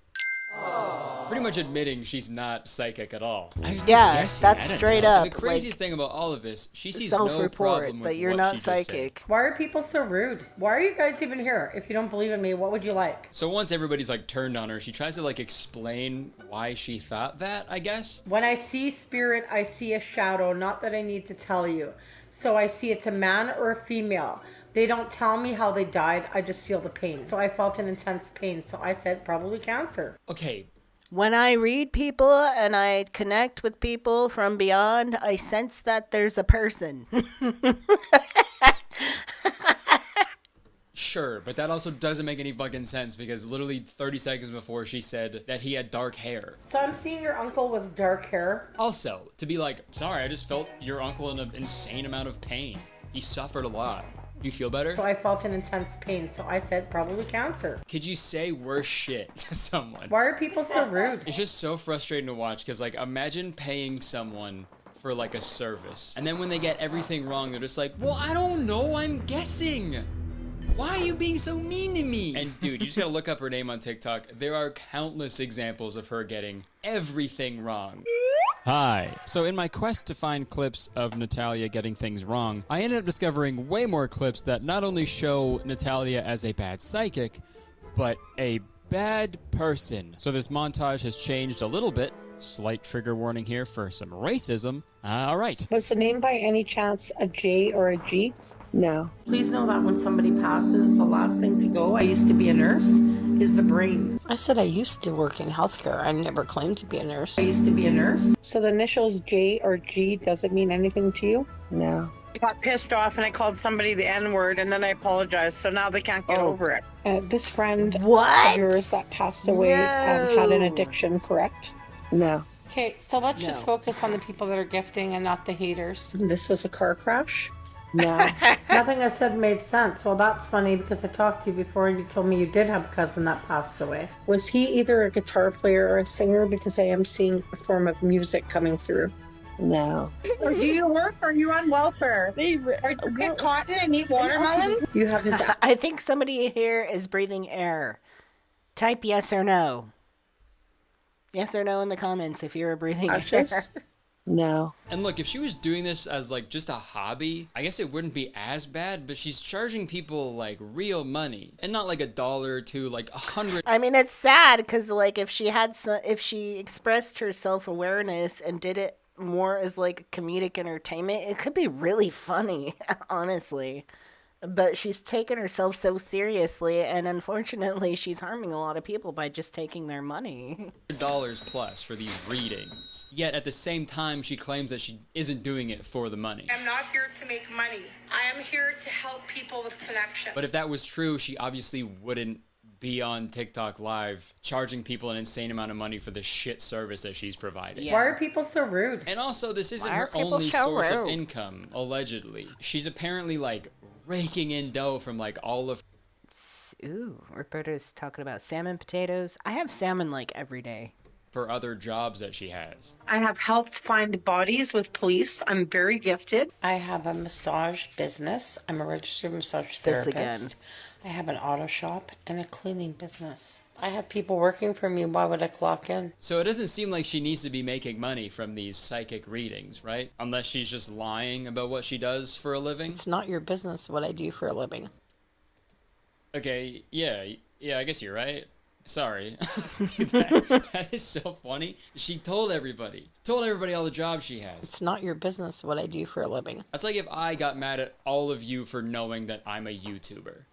Speaker 16: Pretty much admitting she's not psychic at all.
Speaker 1: Yeah, that's straight up.
Speaker 16: And the craziest thing about all of this, she sees no
Speaker 1: self-report
Speaker 16: problem with
Speaker 1: that you're
Speaker 16: what
Speaker 1: not
Speaker 16: she just said.
Speaker 1: psychic.
Speaker 6: Why are people so rude? Why are you guys even here? If you don't believe in me, what would you like?
Speaker 16: So once everybody's turned on her, she tries to explain why she thought that, I guess.
Speaker 6: When I see spirit, I see a shadow, not that I need to tell you. So I see it's a man or a female. They don't tell me how they died. I just feel the pain. So I felt an intense pain. So I said probably cancer.
Speaker 16: Okay.
Speaker 1: When I read people and I connect with people from beyond, I sense that there's a person.
Speaker 16: Sure, but that also doesn't make any fucking sense because literally 30 seconds before she said that he had dark hair.
Speaker 6: So I'm seeing your uncle with dark hair.
Speaker 16: Also, to be sorry, I just felt your uncle in an insane amount of pain. He suffered a lot. You feel better?
Speaker 6: So I felt an intense pain. So I said probably cancer.
Speaker 16: Could you say worse shit to someone?
Speaker 6: Why are people so rude?
Speaker 16: It's just so frustrating to watch because imagine paying someone for a service and then when they get everything wrong, they're just well, I don't know, I'm guessing. Why are you being so mean to me? And dude, you just gotta look up her name on TikTok. There are countless examples of her getting everything wrong. Hi. So in my quest to find clips of Natalia getting things wrong, I ended up discovering way more clips that not only show Natalia as a bad psychic, but a bad person. So this montage has changed a little bit. Slight trigger warning here for some racism. All right.
Speaker 6: Was the name by any chance a J or a G? No. Please know that when somebody passes, the last thing to go, I used to be a nurse, is the brain. I said I used to work in healthcare. I never claimed to be a nurse. I used to be a nurse. So the initials J or G doesn't mean anything to you? No. I got pissed off and I called somebody the N-word and then I apologized, so now they can't get over it. This friend of yours that passed away had an addiction, correct? No. Okay, so let's just focus on the people that are gifting and not the haters. This was a car crash? No. Nothing I said made sense. Well, that's funny because I talked to you before and you told me you did have a cousin that passed away. Was he either a guitar player or a singer? Because I am seeing a form of music coming through. No.
Speaker 18: Or do you work? Or are you on welfare? Or do you get cotton and eat watermelons?
Speaker 6: You have his...
Speaker 1: I think somebody here is breathing air. Type yes or no. Yes or no in the comments if you're breathing air.
Speaker 6: No.
Speaker 16: And look, if she was doing this as just a hobby, I guess it wouldn't be as bad, but she's charging people real money and not $1 or $2, 100.
Speaker 1: I mean, it's sad because if she had if she expressed her self-awareness and did it more as comedic entertainment, it could be really funny, honestly. But she's taken herself so seriously, and unfortunately, she's harming a lot of people by just taking their money.
Speaker 16: $100 plus for these readings. Yet at the same time, she claims that she isn't doing it for the money.
Speaker 6: I'm not here to make money. I am here to help people with connection.
Speaker 16: But if that was true, she obviously wouldn't be on TikTok Live charging people an insane amount of money for the shit service that she's providing.
Speaker 6: Why are people so rude?
Speaker 16: And also, this isn't
Speaker 6: Why are
Speaker 16: her
Speaker 6: people
Speaker 16: only
Speaker 6: so
Speaker 16: source of
Speaker 6: rude?
Speaker 16: income, allegedly. She's apparently, like, raking in dough from, like, all of...
Speaker 1: Ooh, Roberta's talking about salmon potatoes. I have salmon, like, every day.
Speaker 16: for other jobs that she has.
Speaker 6: I have helped find bodies with police. I'm very gifted. I have a massage business. I'm a registered massage
Speaker 1: This
Speaker 6: therapist.
Speaker 1: again.
Speaker 6: I have an auto shop and a cleaning business. I have people working for me. Why would I clock in?
Speaker 16: So it doesn't seem like she needs to be making money from these psychic readings, right? Unless she's just lying about what she does for a living.
Speaker 6: It's not your business what I do for a living.
Speaker 16: Okay, yeah, I guess you're right. Sorry. that is so funny. She told everybody all the jobs she has.
Speaker 6: It's not your business what I do for a living.
Speaker 16: That's like if I got mad at all of you for knowing that I'm a YouTuber.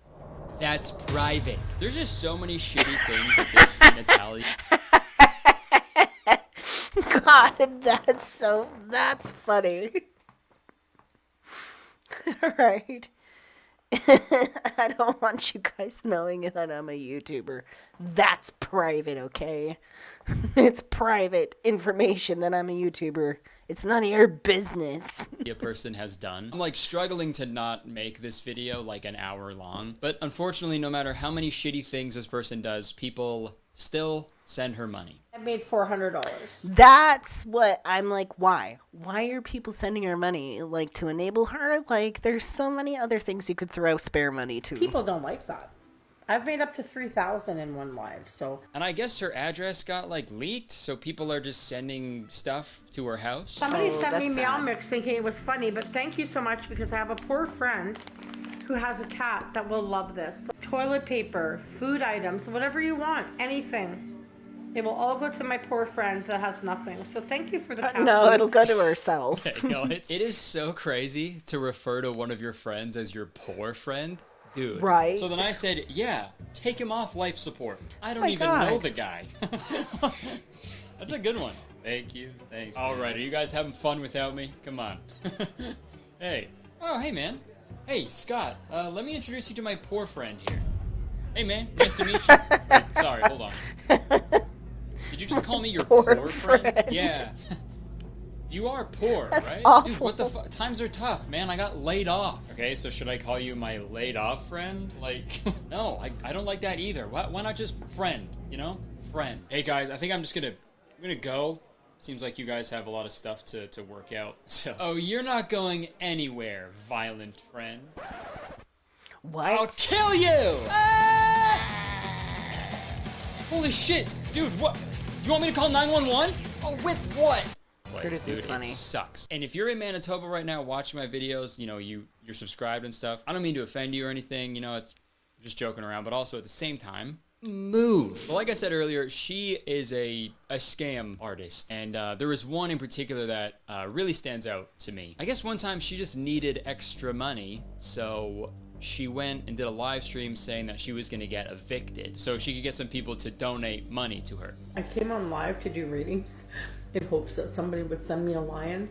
Speaker 16: That's private. There's just so many shitty things that this Natalia...
Speaker 1: God, that's funny. Alright. I don't want you guys knowing that I'm a YouTuber. That's private, okay? It's private information that I'm a YouTuber. It's none of your business.
Speaker 16: a person has done. I'm like struggling to not make this video like an hour long, but unfortunately no matter how many shitty things this person does, people still send her money.
Speaker 6: I made $400.
Speaker 1: That's what I'm like, why? Why are people sending her money? Like, to enable her? Like, there's so many other things you could throw spare money to.
Speaker 6: People don't like that. I've made up to 3,000 in one live, so.
Speaker 16: And I guess her address got like leaked, so people are just sending stuff to her house.
Speaker 6: Somebody sent me Meow Mix thinking it was funny, but thank you so much because I have a poor friend who has a cat that will love this. Toilet paper, food items, whatever you want, anything. It will all go to my poor friend that has nothing. So thank you for the cat.
Speaker 1: No,
Speaker 6: food.
Speaker 1: it'll go to herself.
Speaker 16: Okay, no, it is so crazy to refer to one of your friends as your poor friend. Dude.
Speaker 1: Right.
Speaker 16: So then I said, yeah, take him off life support. I don't
Speaker 1: My
Speaker 16: even
Speaker 1: God.
Speaker 16: know the guy. That's a good one. Thank you. Thanks. All right, are you guys having fun without me? Come on. Hey. Oh, hey, man. Hey, Scott. Let me introduce you to my poor friend here. Hey, man. Nice to meet you. Wait, sorry, hold on. Did you just call me your poor friend? Yeah. You are poor,
Speaker 1: That's
Speaker 16: right?
Speaker 1: awful.
Speaker 16: Dude, what the fuck? Times are tough, man. I got laid off. Okay, so should I call you my laid off friend? Like, no, I don't like that either. Why not just friend, you know? Friend. Hey, guys, I think I'm gonna go. Seems like you guys have a lot of stuff to work out. So, oh, you're not going anywhere, violent friend.
Speaker 1: What?
Speaker 16: I'll kill you! Ah! Holy shit, dude, what? You want me to call 911? Oh, with what?
Speaker 1: Curtis is funny.
Speaker 16: It sucks. And if you're in Manitoba right now watching my videos, you know, you're subscribed and stuff, I don't mean to offend you or anything, you know, it's just joking around, but also at the same time, move. Well, like I said earlier, she is a scam artist, and there was one in particular that really stands out to me. I guess one time she just needed extra money, so she went and did a live stream saying that she was going to get evicted so she could get some people to donate money to her.
Speaker 6: I came on live to do readings in hopes that somebody would send me a lion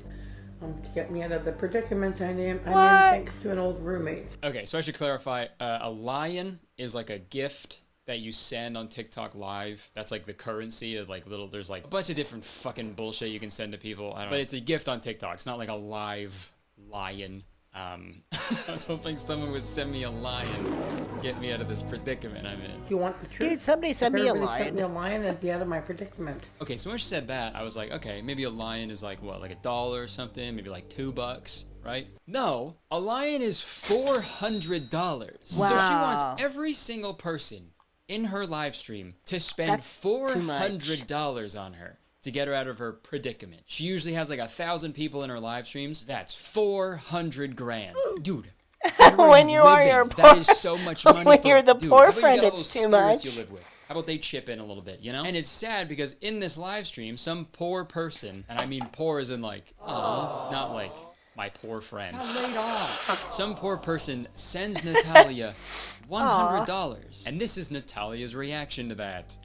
Speaker 6: to get me out of the predicament I'm in thanks to an old roommate.
Speaker 16: Okay, so I should clarify, a lion is like a gift that you send on TikTok Live. That's like the currency of like there's like a bunch of different fucking bullshit you can send to people. I don't know. But it's a gift on TikTok. It's not like a live lion. I was hoping someone would send me a lion, get me out of this predicament I'm in.
Speaker 6: Do you want the truth?
Speaker 1: Dude, somebody send
Speaker 6: If
Speaker 1: me a
Speaker 6: everybody
Speaker 1: lion.
Speaker 6: sent me a lion, I'd be out of my predicament.
Speaker 16: Okay, so when she said that, I was like, okay, maybe a lion is like, what, like $1 or something? Maybe like $2, right? No, a lion is $400.
Speaker 1: Wow.
Speaker 16: So she wants every single person in her live stream to spend
Speaker 1: That's too much.
Speaker 16: $400 on her to get her out of her predicament. She usually has like 1,000 people in her live streams. That's 400 grand. Dude.
Speaker 1: When you are your
Speaker 16: That
Speaker 1: poor-
Speaker 16: is so much money.
Speaker 1: when
Speaker 16: for,
Speaker 1: you're the
Speaker 16: dude,
Speaker 1: poor
Speaker 16: how about you
Speaker 1: friend,
Speaker 16: got all
Speaker 1: it's
Speaker 16: those
Speaker 1: too
Speaker 16: spirits
Speaker 1: much.
Speaker 16: You live with? How about they chip in a little bit, you know? And it's sad because in this live stream, some poor person, and I mean poor as in like, not like my poor friend, got laid off. Some poor person sends Natalia $100. And this is Natalia's reaction to that.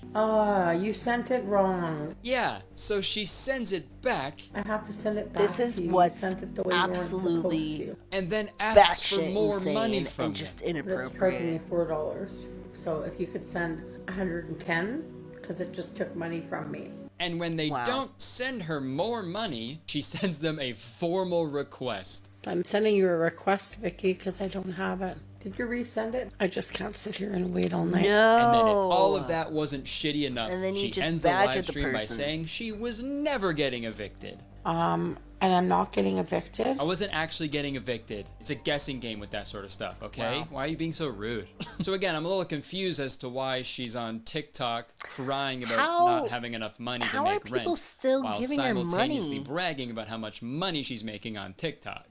Speaker 6: You sent it wrong.
Speaker 16: Yeah, so she sends it back.
Speaker 6: I have to send it back.
Speaker 1: This is
Speaker 6: to you.
Speaker 1: what's
Speaker 6: You sent it the way you weren't
Speaker 1: absolutely
Speaker 6: supposed to.
Speaker 16: And then asks for
Speaker 1: batshit
Speaker 16: more
Speaker 1: insane
Speaker 16: money
Speaker 1: and
Speaker 16: from
Speaker 1: just
Speaker 16: you.
Speaker 6: That's charging me
Speaker 1: inappropriate.
Speaker 6: $4 So if you could send 110, because it just took money from me.
Speaker 16: And when they don't send her more money, she sends them a formal request.
Speaker 6: I'm sending you a request, Vicky, because I don't have it. Did you resend it? I just can't sit here and wait all night.
Speaker 16: And then if all of that wasn't shitty enough,
Speaker 1: And then you
Speaker 16: she
Speaker 1: just
Speaker 16: ends the
Speaker 1: badger
Speaker 16: live
Speaker 1: the
Speaker 16: stream by
Speaker 1: person.
Speaker 16: saying she was never getting evicted.
Speaker 6: And I'm not getting evicted.
Speaker 16: I wasn't actually getting evicted. It's a guessing game with that sort of stuff, okay?
Speaker 6: Wow.
Speaker 16: Why are you being so rude? So again, I'm a little confused as to why she's on TikTok crying about not having enough money to
Speaker 1: how
Speaker 16: make
Speaker 1: are people
Speaker 16: rent
Speaker 1: still
Speaker 16: while
Speaker 1: giving her
Speaker 16: simultaneously
Speaker 1: money?
Speaker 16: bragging about how much money she's making on TikTok.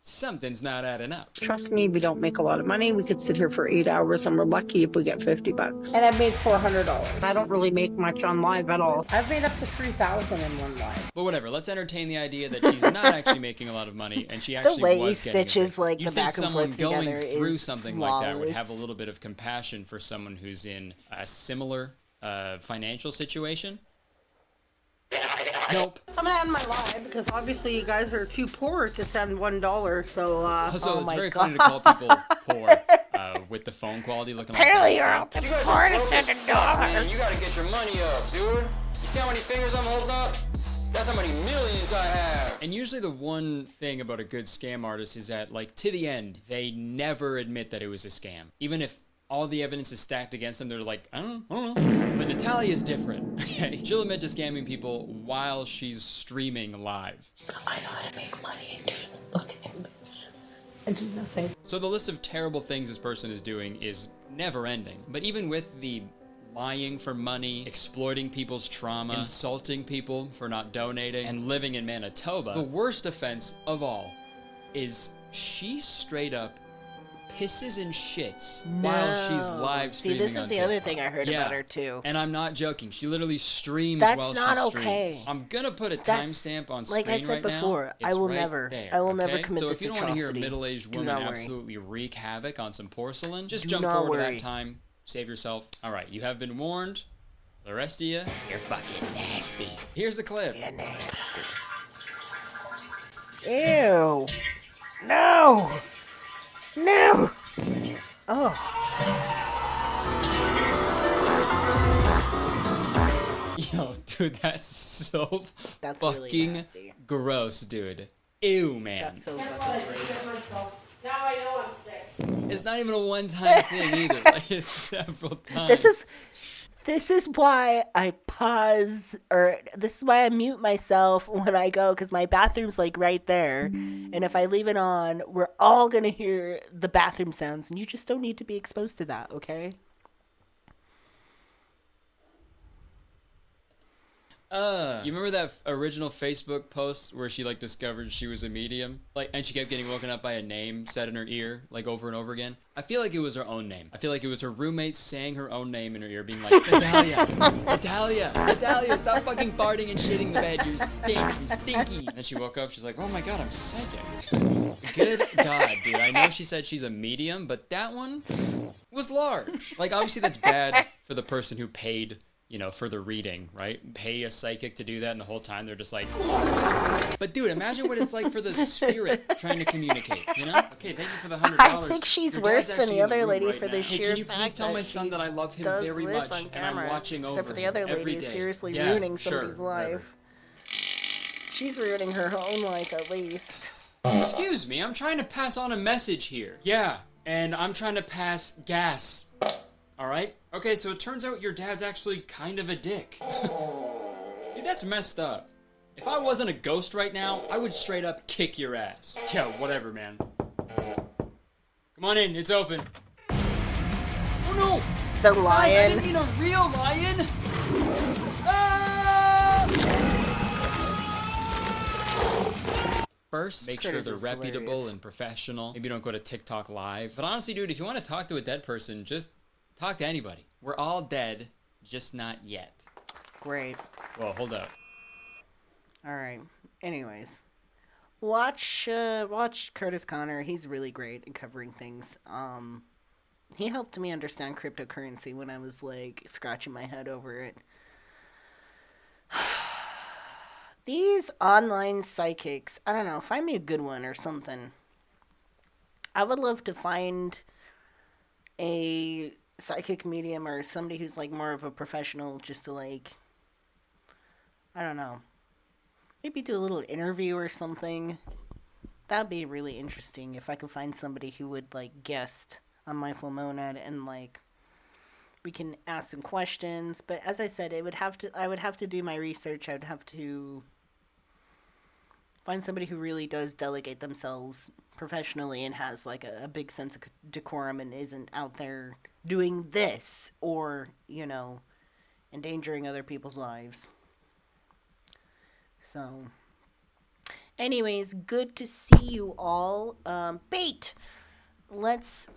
Speaker 16: Something's not adding up.
Speaker 6: Trust me, we don't make a lot of money. We could sit here for 8 hours and we're lucky if we get $50. And I've made $400. I don't really make much on live at all. I've made up to $3,000 in one live.
Speaker 16: But whatever, let's entertain the idea that she's not actually making a lot of money and she actually
Speaker 1: The way he
Speaker 16: was getting
Speaker 1: stitches
Speaker 16: evicted.
Speaker 1: like
Speaker 16: You
Speaker 1: the
Speaker 16: think
Speaker 1: back and
Speaker 16: someone
Speaker 1: forth
Speaker 16: going
Speaker 1: together
Speaker 16: through
Speaker 1: is
Speaker 16: something like that would have a
Speaker 1: flawless.
Speaker 16: little bit of compassion for someone who's in a similar financial situation? Nope.
Speaker 6: I'm gonna end my live because obviously you guys are too poor to send $1. So,
Speaker 16: Also, it's very funny to call people poor with the phone quality looking
Speaker 1: Apparently
Speaker 16: like
Speaker 1: you're
Speaker 16: that.
Speaker 1: all too poor to send $1.
Speaker 16: Man, you gotta get your money up, dude. You see how many fingers I'm holding up? That's how many millions I have. And usually the one thing about a good scam artist is that, like, to the end, they never admit that it was a scam. Even if all the evidence is stacked against them, they're like, I don't know. But Natalia's different, okay? She'll admit to scamming people while she's streaming live.
Speaker 6: I know how to make money, dude. Look at me. I do nothing.
Speaker 16: So the list of terrible things this person is doing is never ending. But even with the lying for money, exploiting people's trauma, insulting people for not donating, and living in Manitoba, the worst offense of all is she straight up pisses and shits while she's live streaming.
Speaker 1: See, this
Speaker 16: on
Speaker 1: is the other
Speaker 16: TikTok.
Speaker 1: thing I heard about her too.
Speaker 16: And I'm not joking. She literally streams
Speaker 1: That's
Speaker 16: while
Speaker 1: not
Speaker 16: she
Speaker 1: okay.
Speaker 16: streams. I'm gonna put a
Speaker 1: That's-
Speaker 16: timestamp on
Speaker 1: like
Speaker 16: screen
Speaker 1: I said
Speaker 16: right
Speaker 1: before,
Speaker 16: now.
Speaker 1: I
Speaker 16: It's
Speaker 1: will
Speaker 16: right
Speaker 1: never-
Speaker 16: there,
Speaker 1: I will never
Speaker 16: okay?
Speaker 1: commit
Speaker 16: So
Speaker 1: this
Speaker 16: if you don't want to hear a
Speaker 1: atrocity.
Speaker 16: middle-aged
Speaker 1: Do
Speaker 16: woman
Speaker 1: not worry.
Speaker 16: absolutely wreak havoc on some porcelain, just
Speaker 1: Do
Speaker 16: jump
Speaker 1: not
Speaker 16: forward to
Speaker 1: worry.
Speaker 16: that time. Save yourself. All right, you have been warned. The rest of you, you're fucking nasty. Here's the clip.
Speaker 1: Ew. No. No. Oh.
Speaker 16: Yo, dude, that's so
Speaker 1: That's really
Speaker 16: fucking
Speaker 1: nasty.
Speaker 16: gross, dude. Ew, man.
Speaker 1: That's so fucking gross.
Speaker 6: Now I know I'm sick.
Speaker 16: It's not even a one-time thing either. Like, it's several times.
Speaker 1: This is why I pause, or this is why I mute myself when I go, because my bathroom's like right there, and if I leave it on, we're all gonna hear the bathroom sounds, and you just don't need to be exposed to that, okay?
Speaker 16: You remember that original Facebook post where she like discovered she was a medium? Like, and she kept getting woken up by a name said in her ear, like over and over again? I feel like it was her own name. I feel like it was her roommate saying her own name in her ear, being like, Natalia, Natalia, Natalia, stop fucking farting and shitting the bed. You're stinky. And then she woke up, she's like, oh my god, I'm psychic. Good god, dude. I know she said she's a medium, but that one was large. Like, obviously that's bad for the person who paid, you know, for the reading, right? Pay a psychic to do that, and the whole time they're just like, but dude, imagine what it's like for the spirit trying to communicate, you know? Okay, thank you for the $100.
Speaker 1: I think she's
Speaker 16: Your
Speaker 1: worse
Speaker 16: dad's
Speaker 1: than the
Speaker 16: actually in
Speaker 1: other
Speaker 16: room
Speaker 1: lady
Speaker 16: right
Speaker 1: for the
Speaker 16: now.
Speaker 1: sheer
Speaker 16: Hey, can you please
Speaker 1: fact
Speaker 16: tell
Speaker 1: that
Speaker 16: my son
Speaker 1: she
Speaker 16: that I love him
Speaker 1: does
Speaker 16: very
Speaker 1: this
Speaker 16: much,
Speaker 1: on
Speaker 16: and I'm
Speaker 1: camera,
Speaker 16: watching over
Speaker 1: except for the
Speaker 16: him
Speaker 1: other
Speaker 16: every
Speaker 1: lady is
Speaker 16: day.
Speaker 1: seriously
Speaker 16: Yeah,
Speaker 1: ruining
Speaker 16: sure,
Speaker 1: somebody's
Speaker 16: whatever.
Speaker 1: life. She's ruining her own life at least.
Speaker 16: Excuse me, I'm trying to pass on a message here. Yeah, and I'm trying to pass gas. Alright? Okay, so it turns out your dad's actually kind of a dick. Dude, that's messed up. If I wasn't a ghost right now, I would straight up kick your ass. Yeah, whatever, man. Come on in, it's open. Oh no!
Speaker 1: The
Speaker 16: Guys, I
Speaker 1: lion.
Speaker 16: didn't mean a real lion! Ah! First, make sure
Speaker 1: Critters
Speaker 16: they're
Speaker 1: is
Speaker 16: reputable
Speaker 1: hilarious.
Speaker 16: and professional. Maybe don't go to TikTok live. But honestly, dude, if you want to talk to a dead person, just talk to anybody. We're all dead, just not yet.
Speaker 1: Great.
Speaker 16: Well, hold up.
Speaker 1: All right. Anyways, watch Curtis Connor. He's really great at covering things. He helped me understand cryptocurrency when I was like scratching my head over it. These online psychics, I don't know, find me a good one or something. I would love to find a psychic medium or somebody who's like more of a professional, just to like, I don't know, maybe do a little interview or something. That'd be really interesting if I could find somebody who would like guest on My Full Monad, and like we can ask some questions. But as I said, I would have to do my research. I would have to find somebody who really does delegate themselves professionally and has like a big sense of decorum and isn't out there doing this or, you know, endangering other people's lives. So, anyways, good to see you all. Bait! Let's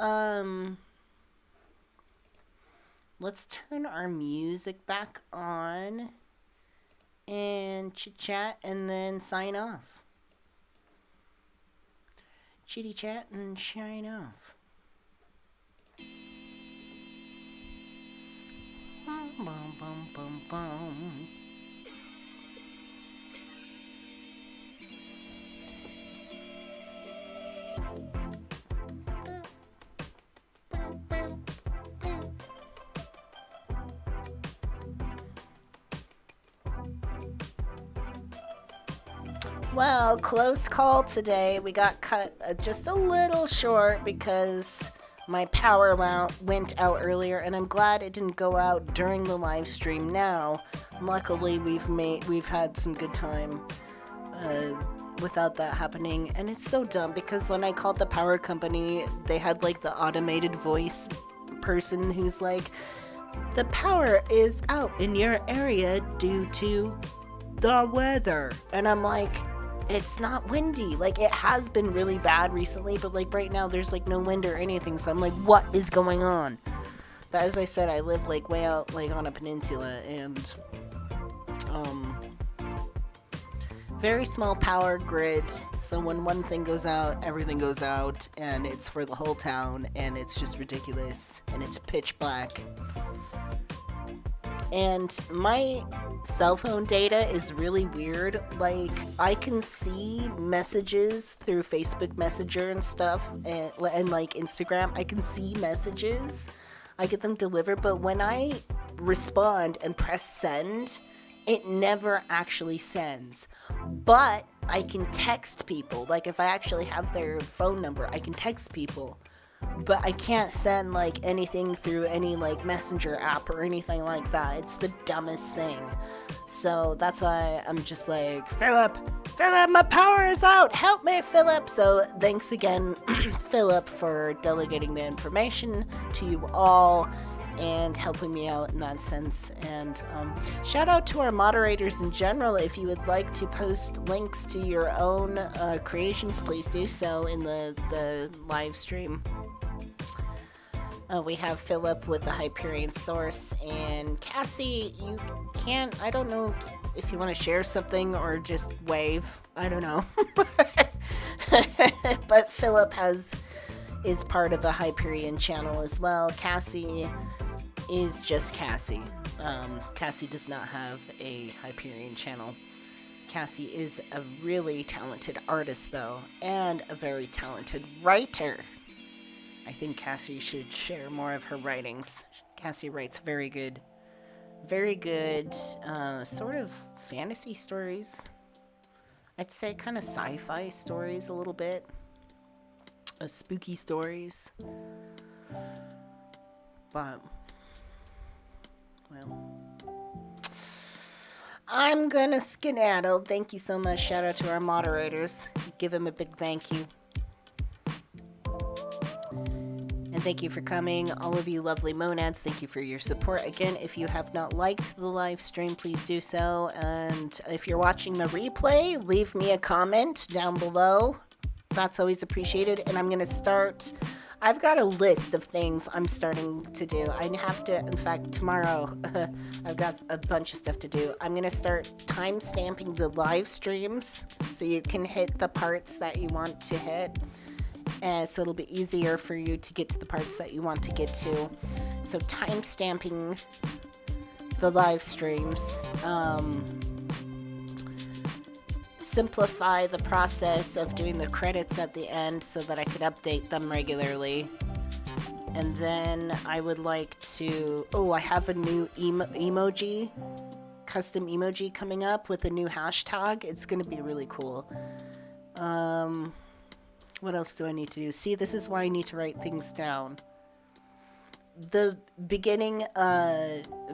Speaker 1: turn our music back on and chit-chat and then sign off. Chitty-chat and shine off. Bum, bum, bum, bum. Well, close call today. We got cut just a little short because my power went out earlier, and I'm glad it didn't go out during the live stream now. Luckily, we've had some good time without that happening, and it's so dumb because when I called the power company, they had like the automated voice person who's like, the power is out in your area due to the weather. And I'm like, it's not windy. Like, it has been really bad recently, but like right now there's like no wind or anything, so I'm like, what is going on? But as I said, I live like way out like on a peninsula, and very small power grid, so when one thing goes out, everything goes out, and it's for the whole town, and it's just ridiculous, and it's pitch black. And my cell phone data is really weird. Like, I can see messages through Facebook Messenger and stuff, and like Instagram. I can see messages. I get them delivered, but when I respond and press send, it never actually sends. But I can text people. Like, if I actually have their phone number, I can text people. But I can't send like anything through any like messenger app or anything like that. It's the dumbest thing. So that's why I'm just like, Philip, my power is out. Help me, Philip. So thanks again, Philip, for delegating the information to you all and helping me out in that sense. And shout out to our moderators in general. If you would like to post links to your own creations, please do so in the live stream. We have Philip with the Hyperion source, and Cassie, you can't, I don't know if you want to share something or just wave, I don't know. But Philip is part of the Hyperion channel as well. Cassie is just Cassie. Cassie does not have a Hyperion channel. Cassie is a really talented artist though, and a very talented writer. I think Cassie should share more of her writings. Cassie writes very good, sort of fantasy stories. I'd say kind of sci-fi stories a little bit. Spooky stories. But, well, I'm gonna skedaddle. Thank you so much. Shout out to our moderators. Give them a big thank you. And thank you for coming, all of you lovely monads. Thank you for your support. Again, if you have not liked the live stream, please do so. And if you're watching the replay, leave me a comment down below. That's always appreciated. And I'm going to start... I've got a list of things I'm starting to do. I have to, in fact, tomorrow, I've got a bunch of stuff to do. I'm going to start time stamping the live streams so you can hit the parts that you want to hit. So it'll be easier for you to get to the parts that you want to get to. So time stamping the live streams. Simplify the process of doing the credits at the end so that I could update them regularly. And then I would like to... Oh, I have a new emoji, custom emoji coming up with a new hashtag. It's going to be really cool. What else do I need to do? See, this is why I need to write things down. The beginning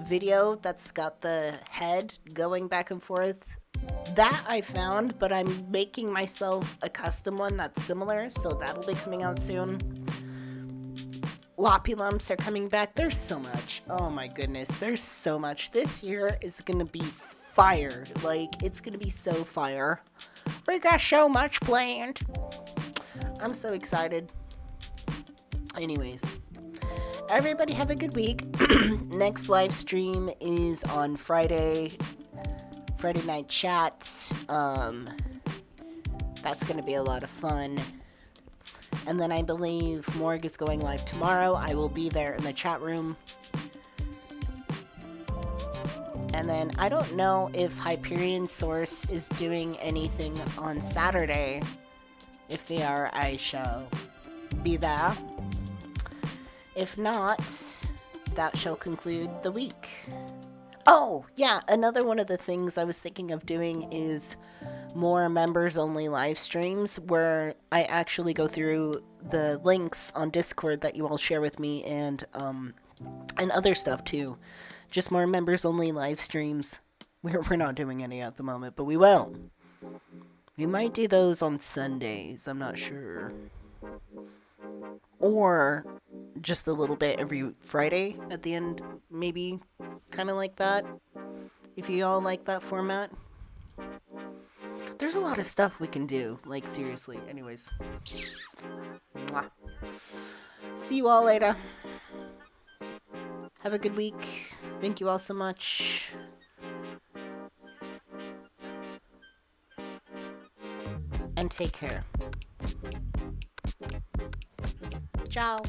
Speaker 1: video that's got the head going back and forth, that I found, but I'm making myself a custom one that's similar, so that'll be coming out soon. Lopulumps are coming back. There's so much. Oh my goodness, there's so much. This year is gonna be fire. Like, it's gonna be so fire. We got so much planned. I'm so excited. Anyways, everybody have a good week. Next live stream is on Friday night chat. That's gonna be a lot of fun. And then I believe Morg is going live tomorrow. I will be there in the chat room. And then I don't know if Hyperion Source is doing anything on Saturday. If they are, I shall be there. If not, that shall conclude the week. Oh, yeah, another one of the things I was thinking of doing is more members-only live streams where I actually go through the links on Discord that you all share with me and other stuff too. Just more members-only live streams. We're not doing any at the moment, but we will. We might do those on Sundays, I'm not sure. Or just a little bit every Friday at the end, maybe kind of like that. If you all like that format. There's a lot of stuff we can do, like seriously. Anyways. Mwah. See you all later. Have a good week. Thank you all so much. And take care. Ciao.